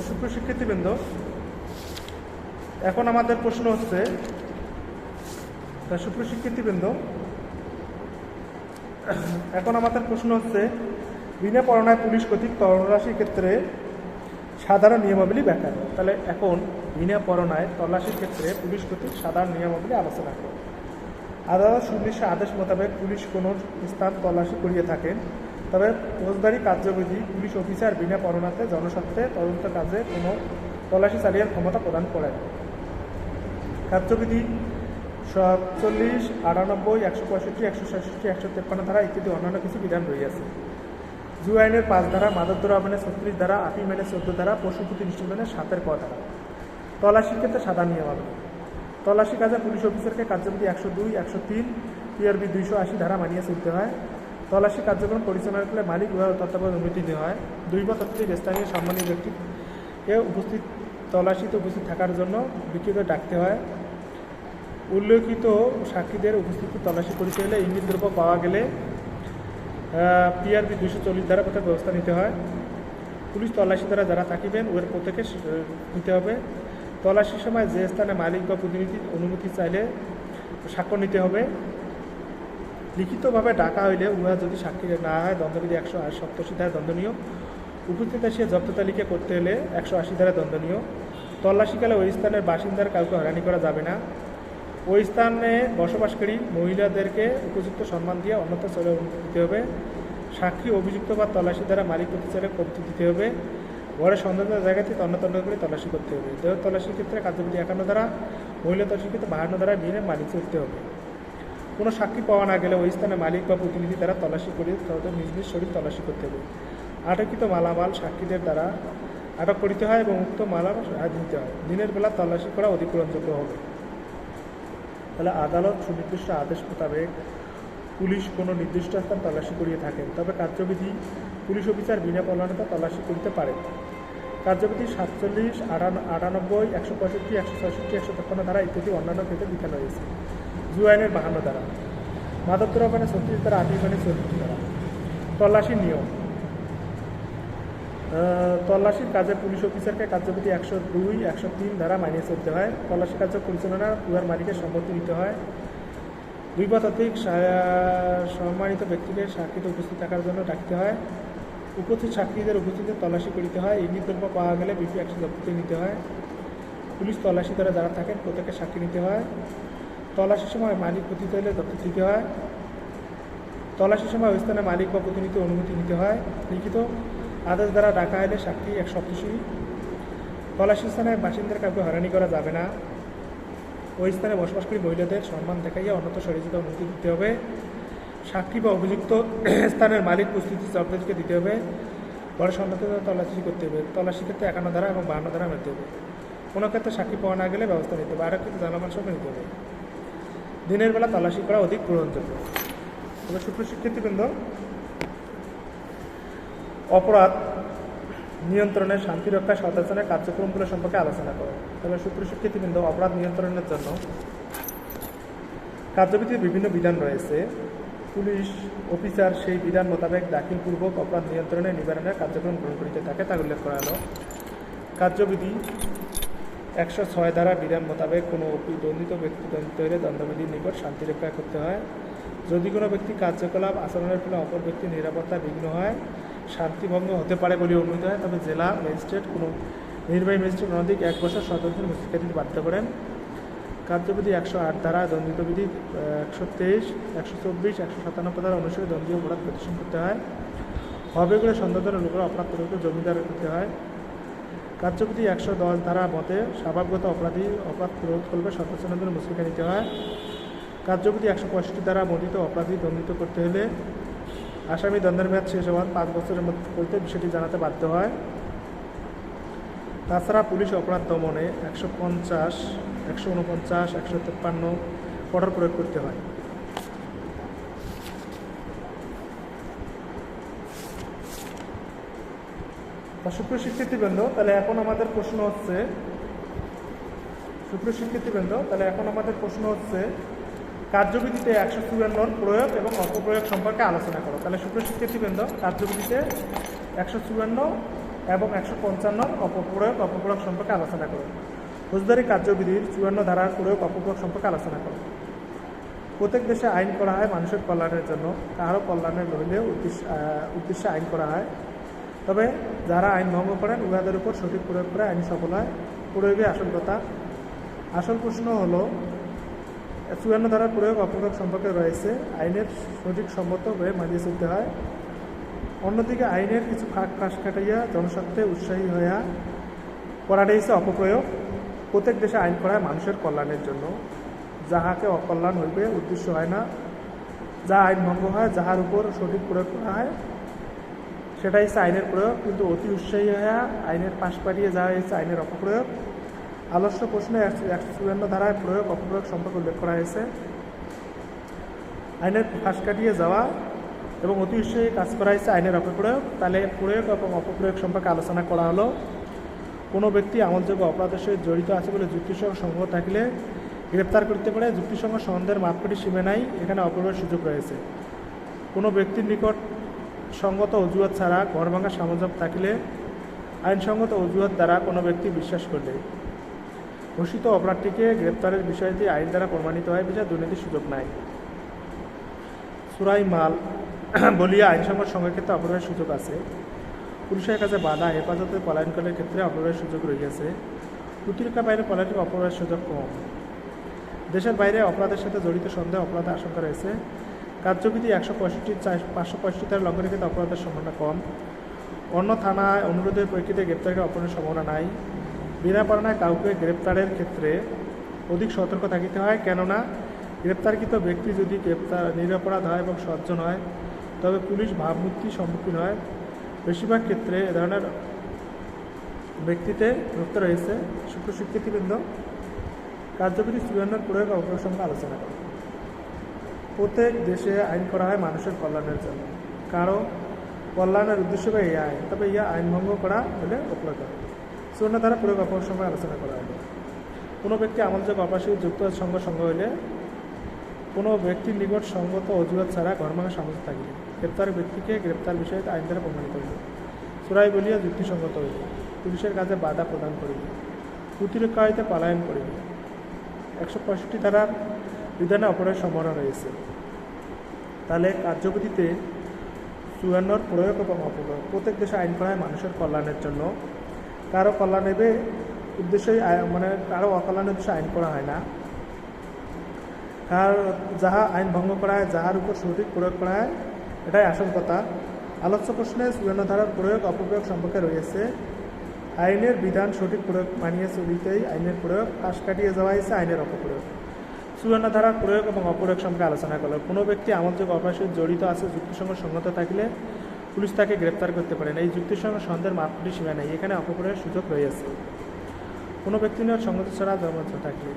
Speaker 1: সুপ্রিয় শিক্ষার্থীবৃন্দ, এখন আমাদের প্রশ্ন হচ্ছে বিনা পরোয়ানায় পুলিশ কর্তৃক তল্লাশির ক্ষেত্রে সাধারণ নিয়মাবলী ব্যাখ্যা। তাহলে এখন বিনা পরোয়ানায় তল্লাশির ক্ষেত্রে পুলিশ কর্তৃক সাধারণ নিয়মাবলী আলোচনা করব। আদালত সুনির্দিষ্ট আদেশ মোতাবেক পুলিশ কোনো স্থান তল্লাশি করিয়ে থাকেন, তবে ফৌজদারি কার্যবিধি পুলিশ অফিসার বিনা পরোয়ানাতে জনস্বার্থে তদন্ত কাজে কোনো তল্লাশি চালিয়ে ক্ষমতা প্রদান করেন। কার্যবিধি 47, 98, 165, 166, 153 ধারা ইত্যাদি অন্যান্য কিছু বিধান রয়েছে। জু আইনের 5 ধারা, মাদক দ্রব্য আইনের 36 ধারা, আপিল আইনের 14 ধারা, পশুপতি নিষ্ঠুরের 7 ক ধারা। তল্লাশির ক্ষেত্রে সাধারণ নিয়মাবলী। তল্লাশি কাজে পুলিশ অফিসারকে কার্যবিধি 102, 103, পিআরবি 280 ধারা মানিয়ে চলতে হয়। তল্লাশি কার্যক্রম পরিচালনার ফলে মালিক বিভাগ তত্ত্বাবধানে অনুমতি দেওয়া হয়। 2 বা ততোধিক স্থানীয় সম্মানীয় ব্যক্তিকে তল্লাশিতে উপস্থিত থাকার জন্য লিখিত ডাকতে হয়। উল্লেখিত সাক্ষীদের উপস্থিতি তল্লাশি করিতে হলে ইঙ্গিত দ্রব্য পাওয়া গেলে পিআরবি 240 ধারা পথে ব্যবস্থা নিতে হয়। পুলিশ তল্লাশি দ্বারা যারা থাকিবেন ওর প্রত্যেকে নিতে হবে। তল্লাশির সময় যে স্থানে মালিক বা প্রতিনিধি অনুমতি চাইলে স্বাক্ষর নিতে হবে। লিখিতভাবে ডাকা হইলে উহা যদি সাক্ষী না হয় দণ্ডবিধি 187 ধারা দণ্ডনীয়। উপস্থিত আসিয়া জব্দ তালিকা করতে হলে 180 ধারা দণ্ডনীয়। তল্লাশিকালে ওই স্থানের বাসিন্দার কাউকে হয়রানি করা যাবে না। ওই স্থানে বসবাসকারী মহিলাদেরকে উপযুক্ত সম্মান দিয়ে অন্যত্র চলে অনুমতি দিতে হবে। সাক্ষী অভিযুক্ত বা তল্লাশি দ্বারা মালিক করতে চাইলে কবুতি দিতে হবে। ঘরে সন্দেহের জায়গাতে তন্ন করে তল্লাশি করতে হবে। দেহ তল্লাশির ক্ষেত্রে কার্যবিধি 51 ধারা, মহিলা তল্লাশির ক্ষেত্রে 52 ধারা বিনে মালিক চলতে হবে। কোনো সাক্ষী পাওয়া না গেলে ওই স্থানে মালিক বা প্রতিনিধি দ্বারা তল্লাশি করে তাদের নিজ নিজ শরীর তল্লাশি করতে হবে। আটককৃত মালামাল সাক্ষীদের দ্বারা আটক করিতে হয় এবং উক্ত মালামাল দিতে হয়। দিনের বেলা তল্লাশি করা অধিক গ্রহণযোগ্য হবে। তাহলে আদালত সুনির্দিষ্ট আদেশ মোতাবেক পুলিশ কোনো নির্দিষ্ট স্থান তল্লাশি করিয়ে থাকেন, তবে কার্যবিধি পুলিশ অফিসার বিনা পরোয়ানাতে তল্লাশি করিতে পারে। কার্যবিধি 47, 98, 165, 166, 153 ধারা ইত্যাদি অন্যান্য ক্ষেত্রে বিধান রয়েছে। জু আইনের 52 ধারা, মাদক দ্রব্য আইনের 36 ধারা, আপিল আইনের 34 ধারা। তল্লাশির নিয়ম। তল্লাশির কাজে পুলিশ অফিসারকে কার্যবিধি 102, 103 ধারা মানিয়ে চলতে হয়। তল্লাশি কার্য পরিচালনা উহার মালিকের সম্মতি নিতে হয়। 2 বা ততোধিক সম্মানিত ব্যক্তিকে সাক্ষীতে উপস্থিত থাকার জন্য ডাকতে হয়। উপস্থিত সাক্ষীদের উপস্থিতিতে তল্লাশি করিতে হয়। ইঙ্গিত দ্রব্য পাওয়া গেলে বিপি 100 জব্দ নিতে হয়। পুলিশ তল্লাশি দ্বারা যারা থাকেন প্রত্যেকে সাক্ষী নিতে হয়। তল্লাশির সময় মালিক প্রতিনিধি হলে দপ্তর দিতে হয়। তল্লাশির সময় ওই স্থানে মালিক বা প্রতিনিধি অনুমতি নিতে হয়। লিখিত আদেশ দ্বারা ডাকা হলে সাক্ষী 1 সপ্তাহ। তল্লাশি স্থানে বাসিন্দার কাউকে হয়রানি করা যাবে না। ওই স্থানে বসবাসকারী মহিলাদের সম্মান দেখাইয়া অন্যত্র সরে যেতে অনুমতি দিতে হবে। সাক্ষী বা অভিযুক্ত স্থানের মালিক উপস্থিতি জব্দকে দিতে হবে। বড় সন্ধানের তল্লাশি করতে হবে। তল্লাশি ক্ষেত্রে 51 ধারা এবং 52 ধারা মেতে হবে। কোনো ক্ষেত্রে সাক্ষী পাওয়া না গেলে ব্যবস্থা নিতে হবে। আরও ক্ষেত্রে জানামান সঙ্গে নিতে হবে। দিনের বেলা তল্লাশি করা অধিক গ্রহণযোগ্য। তবে সুপ্রিয় শিক্ষার্থীবৃন্দ, অপরাধ নিয়ন্ত্রণের শান্তিরক্ষা সচেতনের কার্যক্রমগুলো সম্পর্কে আলোচনা করো। তবে সুপ্রিয় শিক্ষার্থীবৃন্দ, অপরাধ নিয়ন্ত্রণের জন্য কার্যবিধির বিভিন্ন বিধান রয়েছে। পুলিশ অফিসার সেই বিধান মোতাবেক দাখিলপূর্বক অপরাধ নিয়ন্ত্রণে নিবারণের কার্যক্রম গ্রহণ করিতে থাকে, তা উল্লেখ করা হলো। কার্যবিধি 106 ধারা বিধান মোতাবেক কোনো দণ্ডিত ব্যক্তি দণ্ডিত হলে দণ্ডবিধির নিকট শান্তি রক্ষা করতে হয়। যদি কোনো ব্যক্তি কার্যকলাপ আচরণের ফলে অপর ব্যক্তির নিরাপত্তা বিঘ্ন হয়, শান্তিভঙ্গ হতে পারে বলে অনুমিত হয়, তবে জেলা ম্যাজিস্ট্রেট কোনো নির্বাহী ম্যাজিস্ট্রেট অনধিক 1 বছর স্বতন্ত্র শিক্ষা দিতে বাধ্য করেন। কার্যবিধি 108 ধারা, দণ্ডিত বিধি 123, 124, 197 ধারা অনুসারে দণ্ডীয় অপরাধ প্রদর্শন করতে হয়। হবে বলে সন্দেহজনক লোকের অপরাধ প্রয়োগে জমিদার করতে হয়। কার্যবিধি 110 ধারা মতে স্বভাবগত অপরাধী অপরাধ প্ররোধ করবে সর্বোচ্চের জন্য মুচলেখা নিতে হয়। কার্যবিধি 165 দ্বারা মনোনীত অপরাধী দণ্ডিত করতে হলে আসামি দণ্ডের মেয়াদ শেষ হওয়ার 5 বছরের মধ্যে করতে বিষয়টি জানাতে বাধ্য হয়। তাছাড়া পুলিশ অপরাধ দমনে 150, 149, 153 কঠোর প্রয়োগ করতে হয়। সুপ্রিয় শিক্ষার্থীবৃন্দ, তাহলে এখন আমাদের প্রশ্ন হচ্ছে কার্যবিধিতে 154 প্রয়োগ এবং অপপ্রয়োগ সম্পর্কে আলোচনা করো। তাহলে সুপ্রিয় শিক্ষার্থীবৃন্দ, কার্যবিধিতে 154 এবং 155 অপপ্রয়োগ সম্পর্কে আলোচনা করো। ফৌজদারি কার্যবিধির 54 ধারার প্রয়োগ অপপ্রয়োগ সম্পর্কে আলোচনা করো। প্রত্যেক দেশে আইন করা হয় মানুষের কল্যাণের জন্য, কারো কল্যাণের হইলেও উদ্দেশ্যে আইন করা হয়। তবে যারা আইন ভঙ্গ করেন উহাদের উপর সঠিক প্রয়োগ করে আইন সফল হয়। প্রয়োগে আসল কথা। আসল প্রশ্ন হলো 54 ধারার প্রয়োগ অপপ্রয়োগ সম্পর্কে রয়েছে। আইনের সঠিক সম্মতভাবে মানিয়ে চলতে হয়। অন্যদিকে আইনের কিছু ফাঁক কাটাইয়া জনস্বার্থে উৎসাহী হইয়া করাটাই হচ্ছে অপপ্রয়োগ। প্রত্যেক দেশে আইন করা হয় মানুষের কল্যাণের জন্য, যাহাকে অকল্যাণ হইবে উদ্দেশ্য হয় না। যা আইন ভঙ্গ হয় যাহার উপর সঠিক প্রয়োগ করা হয় সেটাই হচ্ছে আইনের প্রয়োগ। কিন্তু অতি উৎসাহী হইয়া আইনের পাশ পাড়িয়ে যাওয়া হচ্ছে আইনের অপপ্রয়োগ। আলোচ্য প্রশ্নে 154 ধারায় প্রয়োগ অপপ্রয়োগ সম্পর্কে উল্লেখ করা হয়েছে। আইনের পাশ কাটিয়ে যাওয়া এবং অতি উৎসাহী কাজ করা হয়েছে আইনের অপপ্রয়োগ। তাহলে প্রয়োগ এবং অপপ্রয়োগ সম্পর্কে আলোচনা করা হলো। কোনো ব্যক্তি আমলযোগ্য অপরাধের সহিত জড়িত আছে বলে যুক্তিসহ সন্দেহ থাকলে গ্রেপ্তার করতে পারে। যুক্তিসহ সন্দেহের মাপকাঠি সীমা নাই, এখানে অপপ্রয়োগের সুযোগ রয়েছে। কোনো ব্যক্তির নিকট সঙ্গত অজুহাত ছাড়া ঘর ভাঙা সামঞ্জস্য থাকলে আইনসঙ্গত অজুহাত দ্বারা কোনো ব্যক্তি বিশ্বাস করলে ঘোষিত অপরাধটিকে গ্রেপ্তারের বিষয়টি আইন দ্বারা প্রমাণিত হয় বিষয়ে দুর্নীতির সুযোগ নাই। চোরাই মাল বলিয়া আইনসঙ্গত সঙ্গের ক্ষেত্রে অপরাধের সুযোগ আছে। পুলিশের কাছে বাধা হেফাজতে পলায়নকালের ক্ষেত্রে অপরাধের সুযোগ রয়েছে। প্রতিরক্ষা বাইরে পলায়নের অপরাধের সুযোগ কম। দেশের বাইরে অপরাধের সাথে জড়িত সন্দেহ অপরাধের আশঙ্কা রয়েছে। কার্যবিধি 165 ধারা লঙ্ঘনের ক্ষেত্রে অপরাধের সম্ভাবনা কম। অন্য থানায় অনুরোধের প্রেক্ষিতে গ্রেপ্তারের অপরাধের সম্ভাবনা নাই। বিনা পারণায় কাউকে গ্রেপ্তারের ক্ষেত্রে অধিক সতর্ক থাকিতে হয়, কেননা গ্রেপ্তারকৃত ব্যক্তি যদি নিরপরাধ হয় এবং সজ্জন হয় তবে পুলিশ ভাবমূর্তির সম্মুখীন হয়। বেশিরভাগ ক্ষেত্রে এ ধরনের ব্যক্তিতে গ্রেপ্তার রয়েছে। শিক্ষার্থীবৃন্দ, কার্যবিধি 54 প্রয়োগ অপপ্রয়োগ সম্পর্কে আলোচনা করে। প্রত্যেক দেশে আইন করা হয় মানুষের কল্যাণের জন্য, কারো কল্যাণের উদ্দেশ্যে এই আইন, তবে ইহা আইন ভঙ্গ করা হলে অপরাধ হয়। 54 ধারা প্রয়োগ অপপ্রয়োগ সম্পর্কে আলোচনা করা হলো। কোনো ব্যক্তি আমলযোগ্য অপরাধী যুক্ত সঙ্গ হইলে কোনো ব্যক্তির নিকট সঙ্গত অজুহাত ছাড়া ঘর ভাঙা সামর্থ্য থাকলে গ্রেপ্তার ব্যক্তিকে গ্রেপ্তার বিষয়ে আইন দ্বারা প্রমাণিত হইল। চোরাই বলিয়া যুক্তিসঙ্গত হইল। পুলিশের কাজে বাধা প্রদান করিল। প্রতিরক্ষা হইতে পলায়ন করিল। 165 ধারার বিধানে অপরাধের সম্ভাবনা রয়েছে। তাহলে কার্যবিধিতে 54 প্রয়োগ এবং অপপ্রয়োগ। প্রত্যেক দেশে আইন করা হয় মানুষের কল্যাণের জন্য, কারো কল্যাণের উদ্দেশ্যেই কারো অকল্যাণের উদ্দেশ্যে আইন করা হয় না। যাহা আইন ভঙ্গ করা হয় যাহার উপর সঠিক প্রয়োগ করা হয় এটাই আসল কথা। আলোচ্য প্রশ্নে 54 ধারার প্রয়োগ অপপ্রয়োগ সম্পর্কে রয়েছে। আইনের বিধান সঠিক প্রয়োগ মানিয়ে চলিতেই আইনের প্রয়োগ, পাশ কাটিয়ে যাওয়া হয়েছে আইনের অপপ্রয়োগ। 54 ধারার প্রয়োগ এবং অপপ্রয়োগ সম্পর্কে আলোচনা করল। কোনো ব্যক্তি আমলযোগ্য অপরাধের সহিত জড়িত আছে যুক্তিসঙ্গত সঙ্গত থাকলে পুলিশ তাকে গ্রেপ্তার করতে পারে না। এই যুক্তিসঙ্গত সন্দেহের মাপকাঠি সীমা নেই, এখানে অপপ্রয়োগের সুযোগ রয়েছে। কোনো ব্যক্তি নিকট সঙ্গত ছাড়া জন্মত থাকলে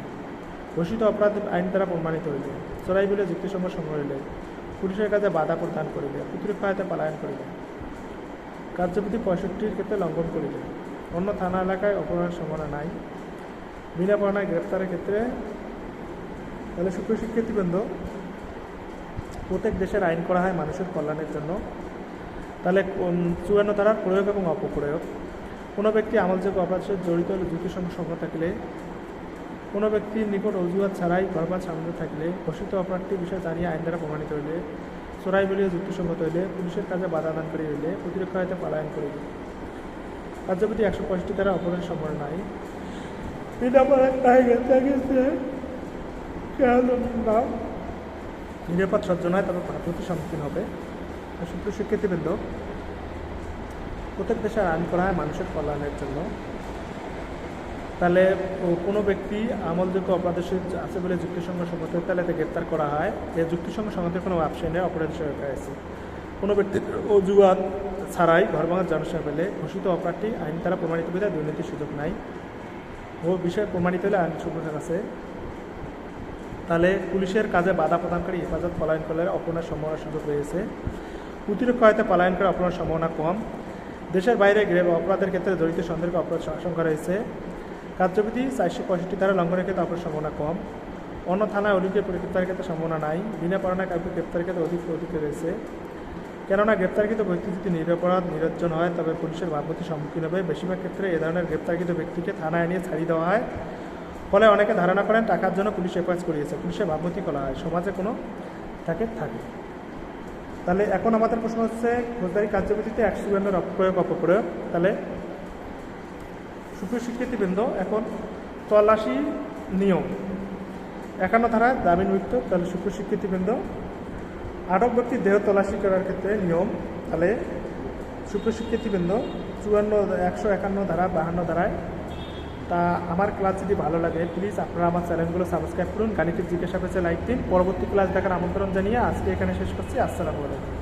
Speaker 1: ঘোষিত অপরাধ আইন দ্বারা প্রমাণিত হইলে চোরাই বলে যুক্তিসঙ্গত সঙ্গ হইলে পুলিশের কাছে বাধা প্রদান করিলে প্রতিরক্ষা হইতে পলায়ন করিলে কার্যবিধি 65 ক্ষেত্রে লঙ্ঘন করিলে অন্য থানা এলাকায় অপরাধের সম্ভাবনা নাই। বিনা পারণায় গ্রেপ্তারের ক্ষেত্রে। তাহলে সুপ্রিয় শিক্ষার্থীবৃন্দ, প্রত্যেক দেশের আইন করা হয় মানুষের কল্যাণের জন্য। তাহলে 54 ধারার প্রয়োগ এবং অপপ্রয়োগ। কোনো ব্যক্তি আমলযোগ্য অপরাধের সাথে জড়িত হলে যুক্তিসঙ্গত সঙ্গ থাকলে কোনো ব্যক্তির নিকট অজুহাত ছাড়াই ঘরবাদ সামনে থাকলে ঘোষিত অপরাধটি বিষয়ে জানিয়ে আইন দ্বারা প্রমাণিত হইলে চোরাই বলিয়া যুক্তিসঙ্গত হইলে পুলিশের কাজে বাধা দান করি হইলে প্রতিরক্ষা হইতে পলায়ন করিলে কার্যবিধি 165 ধারা অপরাধের সম্ভাবনা নাই। নিরাপদ সজ্জন হয় তবে ভাবমূর্তির সম্মুখীন হবে। সুপ্রিয় শিক্ষার্থীবৃন্দ, প্রত্যেক দেশে আইন করা হয় মানুষের কল্যাণের জন্য। তাহলে কোনো ব্যক্তি আমলযোগ্য অপরাধের সহিত আছে বলে যুক্তিসঙ্গ সম্মত তাহলে তাকে গ্রেপ্তার করা হয়। এর যুক্তিসঙ্গ সম্মতের কোনো ব্যবসায়ী নেই, অপরাধ হিসেবে আছে। কোনো ব্যক্তির অজুহাত ছাড়াই ঘর ভাঙার জনসংখ্যা পেলে ঘোষিত অপরাধটি আইন দ্বারা প্রমাণিত বিধায় দুর্নীতির সুযোগ নাই। ও বিষয়ে প্রমাণিত হলে আইন সুযোগ আছে। তাহলে পুলিশের কাজে বাধা প্রদানকারী হেফাজত পলায়ন করলে অপরাধের সম্ভাবনার সুযোগ রয়েছে। প্রতিরক্ষা হয়তো পলায়ন করে অপরাধের সম্ভাবনা কম। দেশের বাইরে অপরাধের ক্ষেত্রে জড়িত সন্দেহকে অপরাধ আশঙ্কা রয়েছে। কার্যবিধি 465 ধারা লঙ্ঘনের ক্ষেত্রে অপরাধ সম্ভাবনা কম। অন্য থানায় অধিকে গ্রেপ্তারের ক্ষেত্রে সম্ভাবনা নাই। বিনা পড়ানায় কাউকে গ্রেপ্তারের ক্ষেত্রে অধিক রয়েছে। কেননা গ্রেপ্তারকৃত ব্যক্তি যদি নিরপরাধ নিরঞ্জন হয় তবে পুলিশের ভাবমূর্তির সম্মুখীন হবে। বেশিরভাগ ক্ষেত্রে এ ধরনের গ্রেপ্তারকৃত ব্যক্তিকে থানায় নিয়ে ছাড়িয়ে দেওয়া হয়। ফলে অনেকে ধারণা করেন টাকার জন্য পুলিশ হেফাজত করিয়েছে, পুলিশের ভাবমূর্তি করা হয়, সমাজে কোনো থাকে। তাহলে এখন আমাদের প্রশ্ন হচ্ছে ফৌজদারি কার্যবিধিতে 152 অপ্রয়োগ অপপ্রয়োগ। তাহলে সুপ্রিয় স্বীকৃতিবৃন্দ, এখন তল্লাশি নিয়ম 51 ধারায় জামিনমুক্ত। তাহলে সুপ্রিয় স্বীকৃতিবৃন্দ, আটক ব্যক্তির দেহ তল্লাশি করার ক্ষেত্রে নিয়ম। তাহলে সুপ্রিয় স্বীকৃতিবৃন্দ, 151 ধারা 52 ধারায়। তা আমার ক্লাস যদি ভালো লাগে প্লিজ আপনারা আমার চ্যানেলগুলো সাবস্ক্রাইব করুন, গাণিতিক জিজ্ঞাসা পেজে লাইক দিন। পরবর্তী ক্লাস দেখার আমন্ত্রণ জানিয়ে আজকে এখানে শেষ করছি। আসসালামু আলাইকুম।